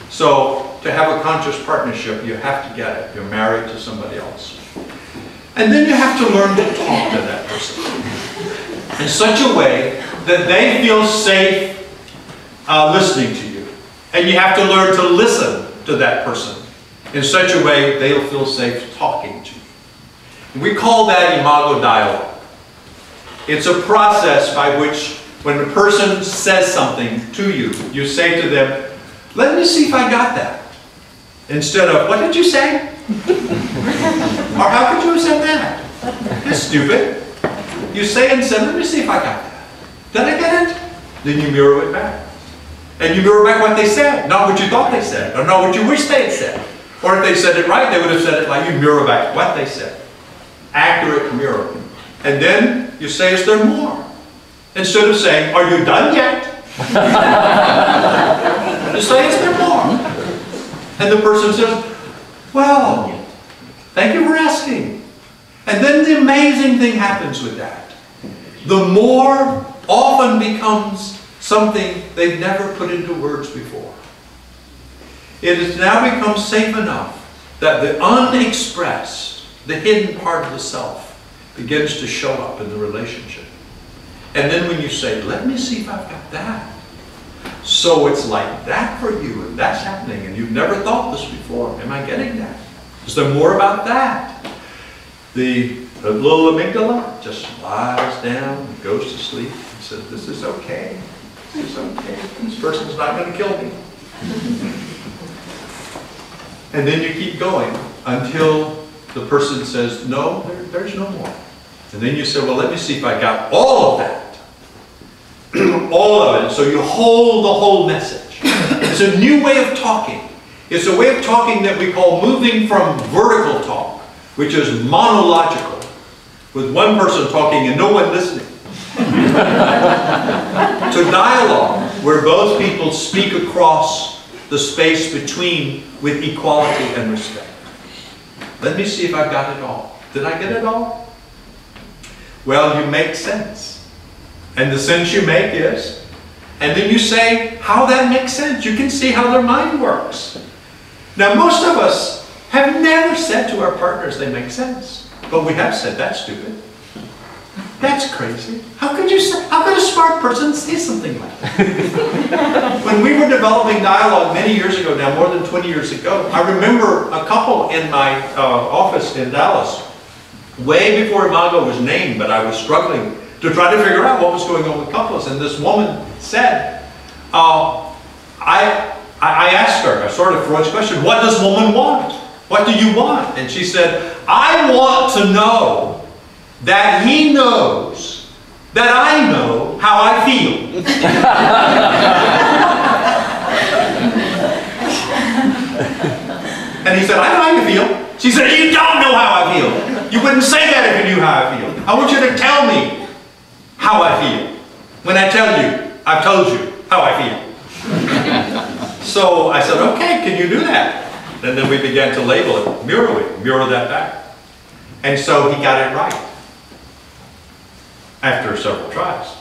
So, to have a conscious partnership, you have to get it. You're married to somebody else. And then you have to learn to talk to that person in such a way that they feel safe listening to you. And you have to learn to listen to that person in such a way they'll feel safe talking to you. And we call that imago dialogue. It's a process by which, when a person says something to you, you say to them, let me see if I got that. Instead of, what did you say? Or how could you have said that? That's stupid. You say and say, let me see if I got that. Did I get it? Then you mirror it back. And you mirror back what they said, not what you thought they said, or not what you wish they had said. Or if they said it right, they would have said it like you mirror back what they said. Accurate mirror. And then you say, is there more? Instead of saying, are you done yet? You say, is there more? And the person says, well, thank you for asking. And then the amazing thing happens with that. The more often becomes something they've never put into words before. It has now become safe enough that the unexpressed, the hidden part of the self, begins to show up in the relationship. And then when you say, let me see if I've got that. So it's like that for you, and that's happening, and you've never thought this before. Am I getting that? Is there more about that? The little amygdala just lies down and goes to sleep and says, this is okay. This is okay. This person's not going to kill me. And then you keep going until the person says, no, there's no more. And then you say, well, let me see if I got all of that. All of it. So you hold the whole message. It's a new way of talking. It's a way of talking that we call moving from vertical talk, which is monological, with one person talking and no one listening, to dialogue, where both people speak across the space between with equality and respect. Let me see if I've got it all. Did I get it all? Well, you make sense. And the sense you make is, and then you say how that makes sense. You can see how their mind works. Now, most of us have never said to our partners they make sense. But we have said, that's stupid. That's crazy. How could a smart person say something like that? When we were developing dialogue many years ago now, more than 20 years ago, I remember a couple in my office in Dallas, way before Imago was named, but I was struggling to try to figure out what was going on with couples. And this woman said, I asked her, a sort of Freud's question, what does woman want? What do you want? And she said, I want to know that he knows that I know how I feel. And he said, I know how you feel. She said, you don't know how I feel. You wouldn't say that if you knew how I feel. I want you to tell me how I feel. When I tell you, I've told you how I feel. So I said, okay, can you do that? And then we began to label it, mirror that back. And so he got it right after several tries.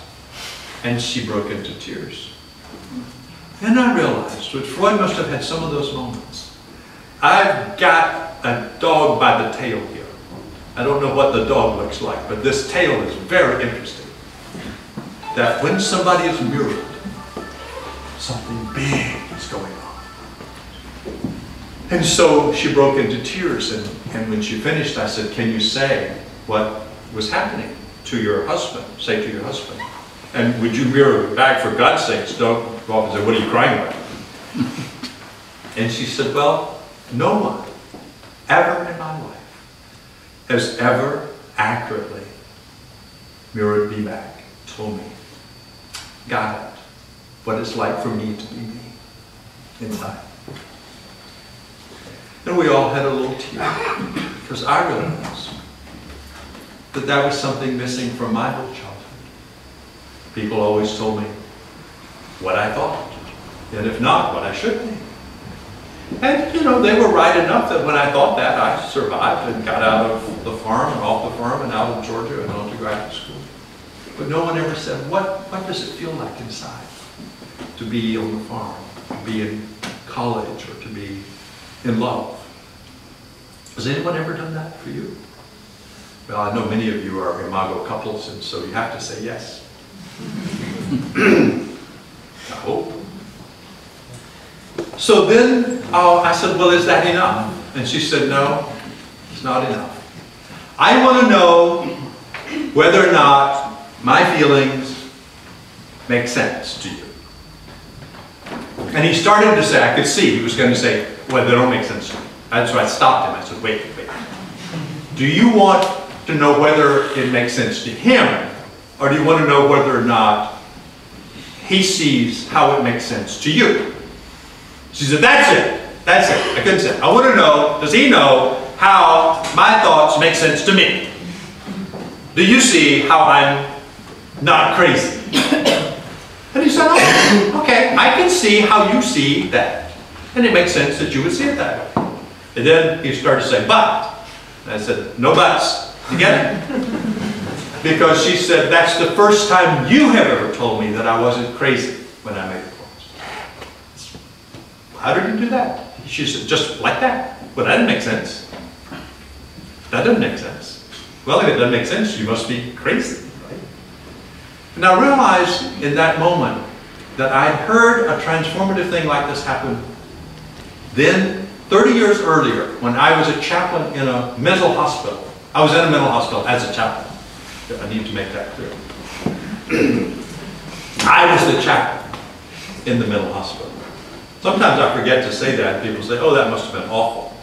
And she broke into tears. Then I realized that Freud must have had some of those moments I've got a dog by the tail here. I don't know what the dog looks like, but this tail is very interesting. That when somebody is mirrored, something big is going on. And so she broke into tears, and when she finished, I said, can you say what was happening to your husband? Say to your husband. And would you mirror back, for God's sakes, don't go off and say, what are you crying about? And she said, well, no one ever in my life has ever accurately mirrored me back, told me, got it, what it's like for me to be me inside. And we all had a little tear, because I realized that that was something missing from my whole childhood. People always told me what I thought, and if not, what I should think. And, you know, they were right enough that when I thought that, I survived and got out of the farm and off the farm and out of Georgia and on to graduate school. But no one ever said, what does it feel like inside to be on the farm, to be in college, or to be in love? Has anyone ever done that for you? Well, I know many of you are imago couples, and so you have to say yes. I hope. So then I said, well, is that enough? And she said, no, it's not enough. I want to know whether or not my feelings make sense to you. And he started to say, I could see, he was going to say, well, they don't make sense to me. And so I stopped him. I said, wait. Do you want to know whether it makes sense to him, or do you want to know whether or not he sees how it makes sense to you? She said, that's it. I couldn't say it. I want to know, does he know how my thoughts make sense to me? Do you see how I'm not crazy? And he said, oh, okay, I can see how you see that. And it makes sense that you would see it that way. And then he started to say, but. And I said, no buts. You get it? Because she said, that's the first time you have ever told me that I wasn't crazy when I made the calls. How did you do that? She said, just like that. Well, that didn't make sense. That doesn't make sense. Well, if it doesn't make sense, you must be crazy, right? And I realized in that moment that I'd heard a transformative thing like this happen then 30 years earlier, when I was a chaplain in a mental hospital. I was in a mental hospital as a chaplain. I need to make that clear. I was the chaplain in the mental hospital. Sometimes I forget to say that. People say, oh, that must have been awful.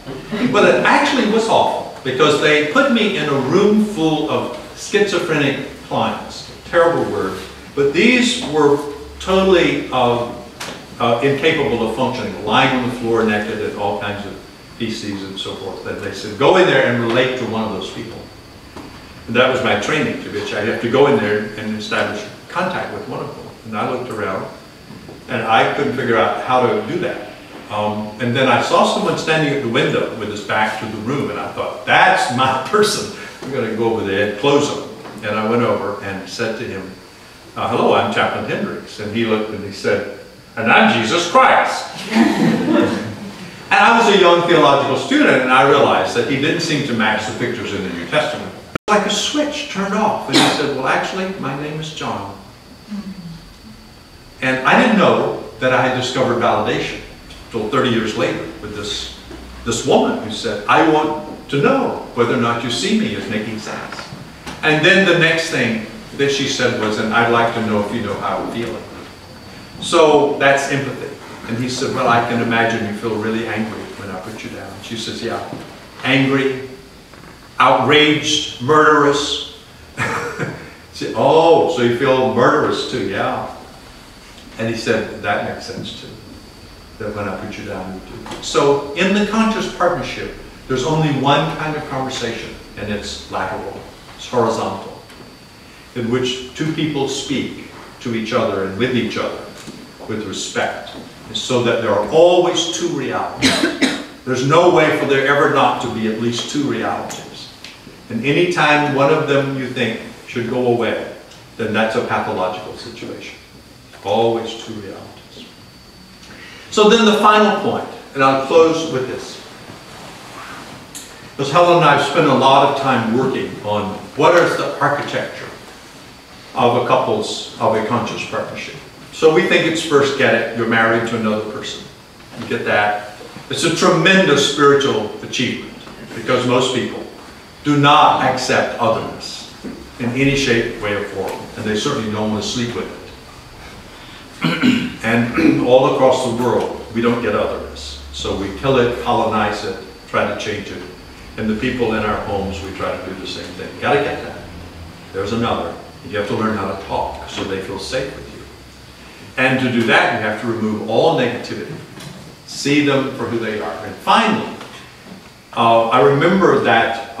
But it actually was awful, because they put me in a room full of schizophrenic clients. Terrible word. But these were totally incapable of functioning, lying on the floor naked and all kinds of feces and so forth. And they said, go in there and relate to one of those people. And that was my training, to which I have to go in there and establish contact with one of them. And I looked around, and I couldn't figure out how to do that. And then I saw someone standing at the window with his back to the room, and I thought, that's my person. I'm going to go over there and close him. And I went over and said to him, hello, I'm Chaplain Hendrix. And he looked and he said, and I'm Jesus Christ. And I was a young theological student, and I realized that he didn't seem to match the pictures in the New Testament. Like a switch turned off, and he said, well, actually, my name is John. And I didn't know that I had discovered validation until 30 years later with this woman who said, I want to know whether or not you see me as making sense. And then the next thing that she said was, and I'd like to know if you know how I'm feeling. So that's empathy. And he said, well, I can imagine you feel really angry when I put you down. She says, yeah, angry, outraged, murderous. She said, oh, so you feel murderous too, yeah. And he said, that makes sense too, that when I put you down, you do. So in the conscious partnership, there's only one kind of conversation, and it's lateral, it's horizontal, in which two people speak to each other and with each other with respect, so that there are always two realities. There's no way for there ever not to be at least two realities. And any time one of them you think should go away, then that's a pathological situation. Always two realities. So then the final point, and I'll close with this. Because Helen and I have spent a lot of time working on what is the architecture of a conscious partnership. So we think it's first, get it, you're married to another person. You get that. It's a tremendous spiritual achievement because most people do not accept otherness in any shape, way, or form. And they certainly don't want to sleep with it. And all across the world, we don't get otherness. So we kill it, colonize it, try to change it. And the people in our homes, we try to do the same thing. Gotta get that. There's another. You have to learn how to talk so they feel safe with you. And to do that, you have to remove all negativity. See them for who they are. And finally, I remember that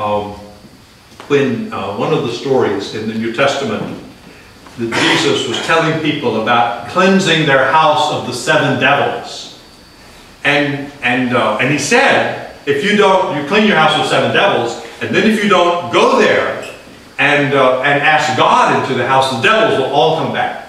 when one of the stories in the New Testament that Jesus was telling people about cleansing their house of the 7 devils. And he said, if you clean your house of 7 devils, and then if you don't go there and ask God into the house, the devils will all come back.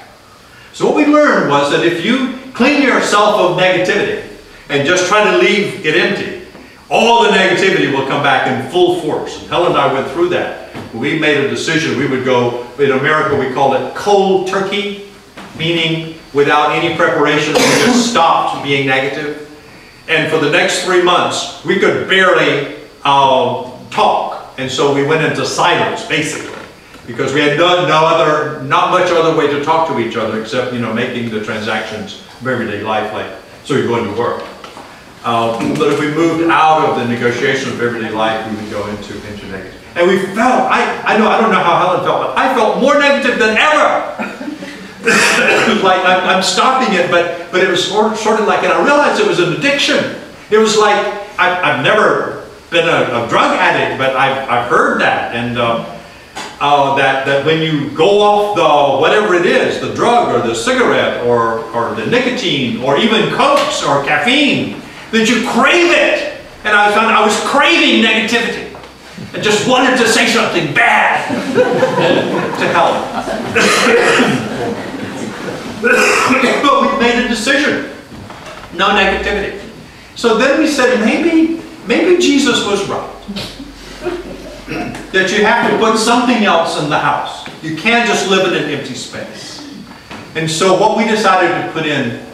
So what we learned was that if you clean yourself of negativity and just try to leave it empty, all the negativity will come back in full force. And Helen and I went through that. We made a decision. We would go, in America we call it cold turkey, meaning without any preparation, we just stopped being negative. And for the next 3 months, we could barely talk. And so we went into silence, basically, because we had not much other way to talk to each other except, making the transactions of everyday life, like, so you're going to work. But if we moved out of the negotiation of everyday life, we would go into negative. And we felt, I don't know how Helen felt, but I felt more negative than ever. It was like, I'm stopping it, but it was sort of like, and I realized it was an addiction. It was like, I've never been a drug addict, but I've heard that. And that when you go off the, whatever it is, the drug or the cigarette or the nicotine or even Cokes or caffeine, that you crave it. And I found I was craving negativity. I just wanted to say something bad to Helen. But we made a decision. No negativity. So then we said, maybe Jesus was right. That you have to put something else in the house. You can't just live in an empty space. And so what we decided to put in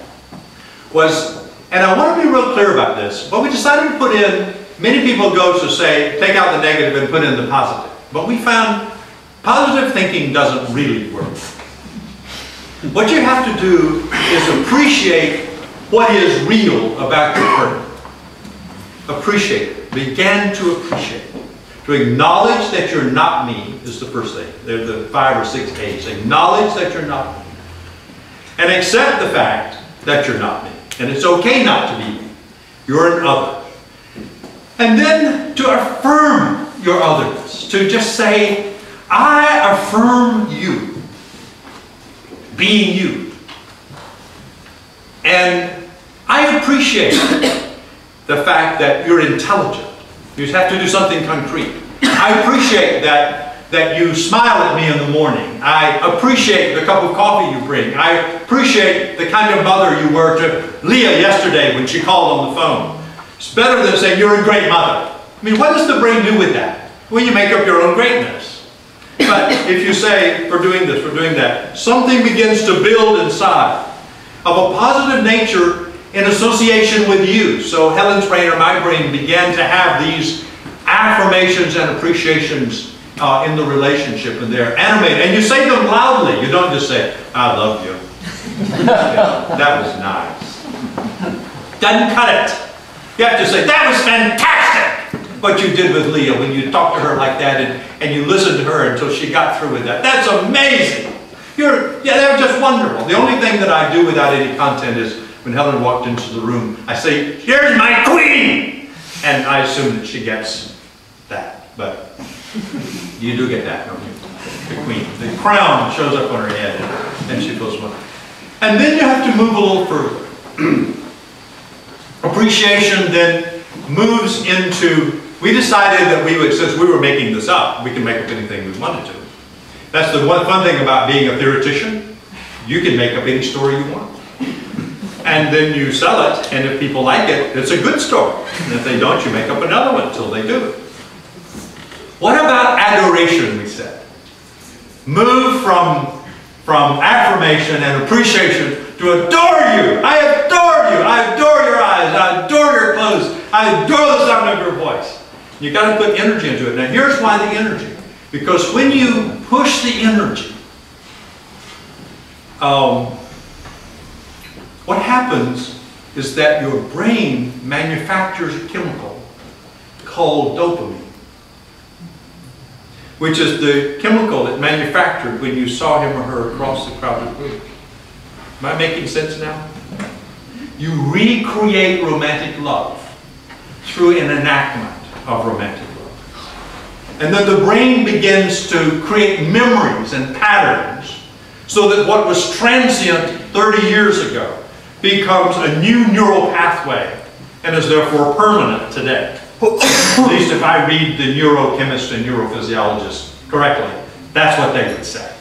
was, and I want to be real clear about this, what we decided to put in, many people go to say, take out the negative and put in the positive. But we found positive thinking doesn't really work. What you have to do is appreciate what is real about your partner. Appreciate it. Begin to appreciate it. To acknowledge that you're not me is the first thing. They're the 5 or 6 A's. Acknowledge that you're not me. And accept the fact that you're not me. And it's okay not to be me. You're an other. And then to affirm your otherness. To just say, I affirm you. Being you. And I appreciate the fact that you're intelligent. You have to do something concrete. I appreciate that you smile at me in the morning. I appreciate the cup of coffee you bring. I appreciate the kind of mother you were to Leah yesterday when she called on the phone. It's better than saying you're a great mother. I mean, what does the brain do with that? Well, you make up your own greatness. But if you say, for doing this, for doing that, something begins to build inside of a positive nature in association with you. So Helen's brain or my brain began to have these affirmations and appreciations in the relationship, and they're animated. And you say them loudly. You don't just say, I love you. That was nice. Doesn't cut it. You have to say, that was fantastic! What you did with Leah when you talked to her like that and you listened to her until she got through with that. That's amazing! They're just wonderful. The only thing that I do without any content is when Helen walked into the room, I say, here's my queen! And I assume that she gets that. But you do get that, don't you? The queen. The crown shows up on her head and she feels wonderful. And then you have to move a little further. Appreciation then moves into, we decided that we would, since we were making this up, we can make up anything we wanted to. That's the one fun thing about being a theoretician. You can make up any story you want. And then you sell it, and if people like it, it's a good story. And if they don't, you make up another one until they do. What about adoration, we said? Move from affirmation and appreciation to adore you. I adore you. I adore your eyes. I adore your clothes. I adore the sound of your voice. You've got to put energy into it. Now here's why the energy. Because when you push the energy, what happens is that your brain manufactures a chemical called dopamine, which is the chemical it manufactured when you saw him or her across the crowded room. Am I making sense now? You recreate romantic love through an enactment of romantic love. And then the brain begins to create memories and patterns so that what was transient 30 years ago becomes a new neural pathway and is therefore permanent today. At least if I read the neurochemist and neurophysiologist correctly, that's what they would say.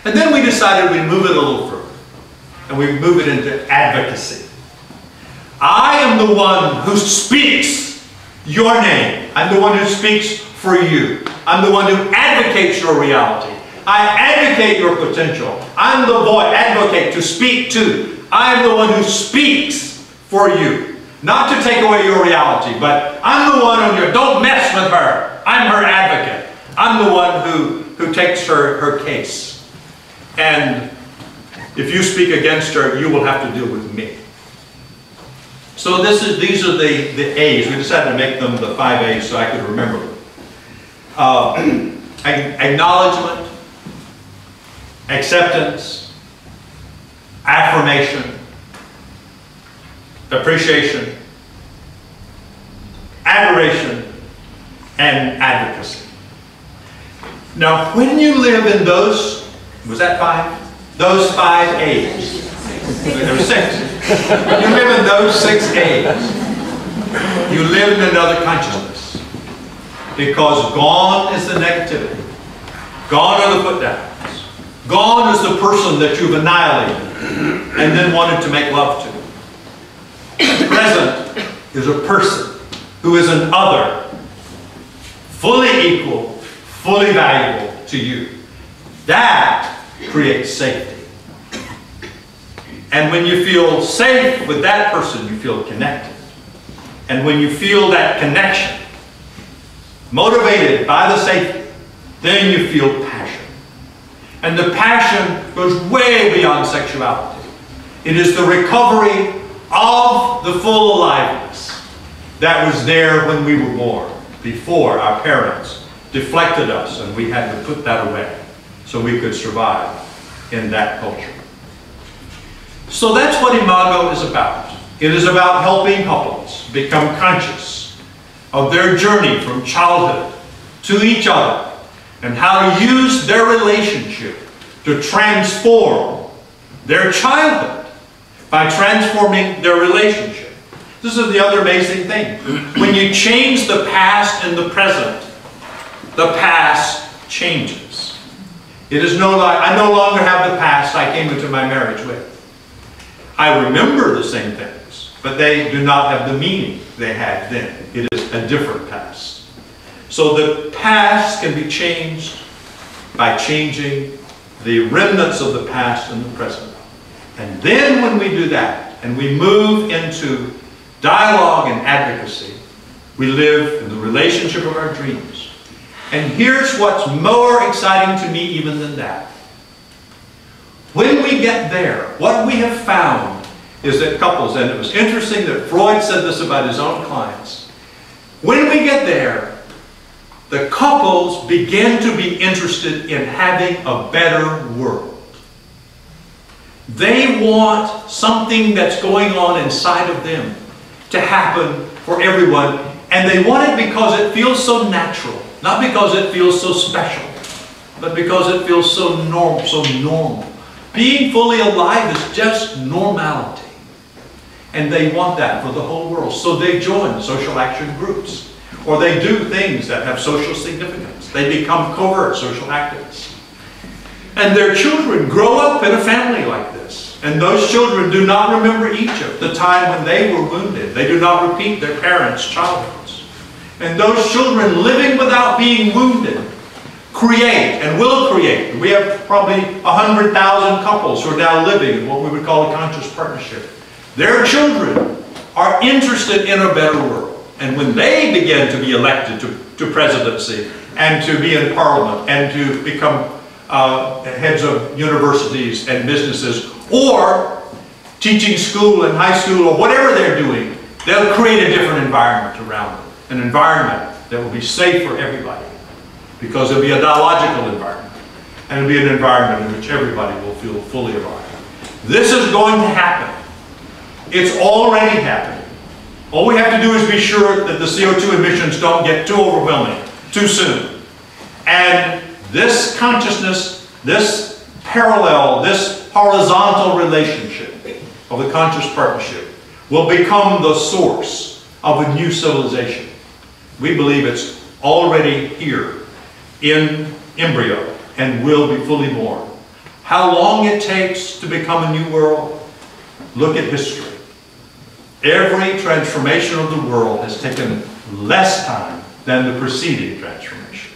And then we decided we'd move it a little further, and we move it into advocacy. I am the one who speaks your name. I'm the one who speaks for you. I'm the one who advocates your reality. I advocate your potential. I'm the advocate to speak to. I'm the one who speaks for you. Not to take away your reality, but I'm the one on your, don't mess with her. I'm her advocate. I'm the one who takes her case. And if you speak against her, you will have to deal with me. So these are the A's. We decided to make them the 5 A's so I could remember them. Acknowledgement, acceptance, affirmation, appreciation, adoration, and advocacy. Now, when you live in those, was that 5? Those 5 A's. There were 6. You live in those 6 A's. You live in another consciousness. Because gone is the negativity. Gone are the put-downs. Gone is the person that you've annihilated and then wanted to make love to. Present is a person who is an other, fully equal, fully valuable to you. That creates safety. And when you feel safe with that person, you feel connected. And when you feel that connection, motivated by the safety, then you feel passion. And the passion goes way beyond sexuality. It is the recovery of the full aliveness that was there when we were born, before our parents deflected us and we had to put that away so we could survive in that culture. So that's what Imago is about. It is about helping couples become conscious of their journey from childhood to each other and how to use their relationship to transform their childhood by transforming their relationship. This is the other amazing thing. When you change the past and the present, the past changes. It is I no longer have the past I came into my marriage with. I remember the same things, but they do not have the meaning they had then. It is a different past. So the past can be changed by changing the remnants of the past and the present. And then when we do that, and we move into dialogue and advocacy, we live in the relationship of our dreams. And here's what's more exciting to me even than that. When we get there, what we have found is that couples, and it was interesting that Freud said this about his own clients, when we get there, the couples begin to be interested in having a better world. They want something that's going on inside of them to happen for everyone, and they want it because it feels so natural, not because it feels so special, but because it feels so normal. Being fully alive is just normality. And they want that for the whole world. So they join social action groups. Or they do things that have social significance. They become covert social activists. And their children grow up in a family like this. And those children do not remember Egypt, the time when they were wounded. They do not repeat their parents' childhoods. And those children living without being wounded create and will create. We have probably 100,000 couples who are now living in what we would call a conscious partnership. Their children are interested in a better world. And when they begin to be elected to presidency and to be in parliament and to become heads of universities and businesses, or teaching school and high school, or whatever they're doing, they'll create a different environment around them. An environment that will be safe for everybody. Because it'll be a dialogical environment. And it'll be an environment in which everybody will feel fully alive. This is going to happen. It's already happening. All we have to do is be sure that the CO2 emissions don't get too overwhelming too soon. And this consciousness, this parallel, this horizontal relationship of the conscious partnership will become the source of a new civilization. We believe it's already here in embryo and will be fully born. How long it takes to become a new world? Look at history. Every transformation of the world has taken less time than the preceding transformation.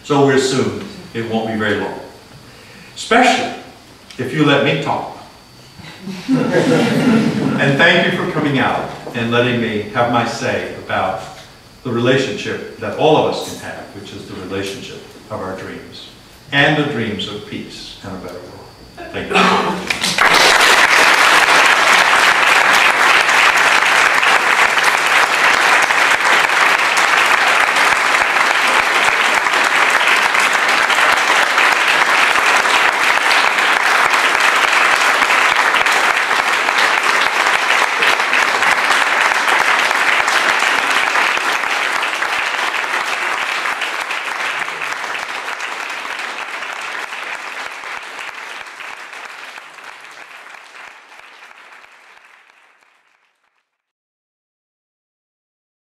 So we assume it won't be very long. Especially if you let me talk. And thank you for coming out and letting me have my say about the relationship that all of us can have, which is the relationship of our dreams, and the dreams of peace and a better world. Thank you.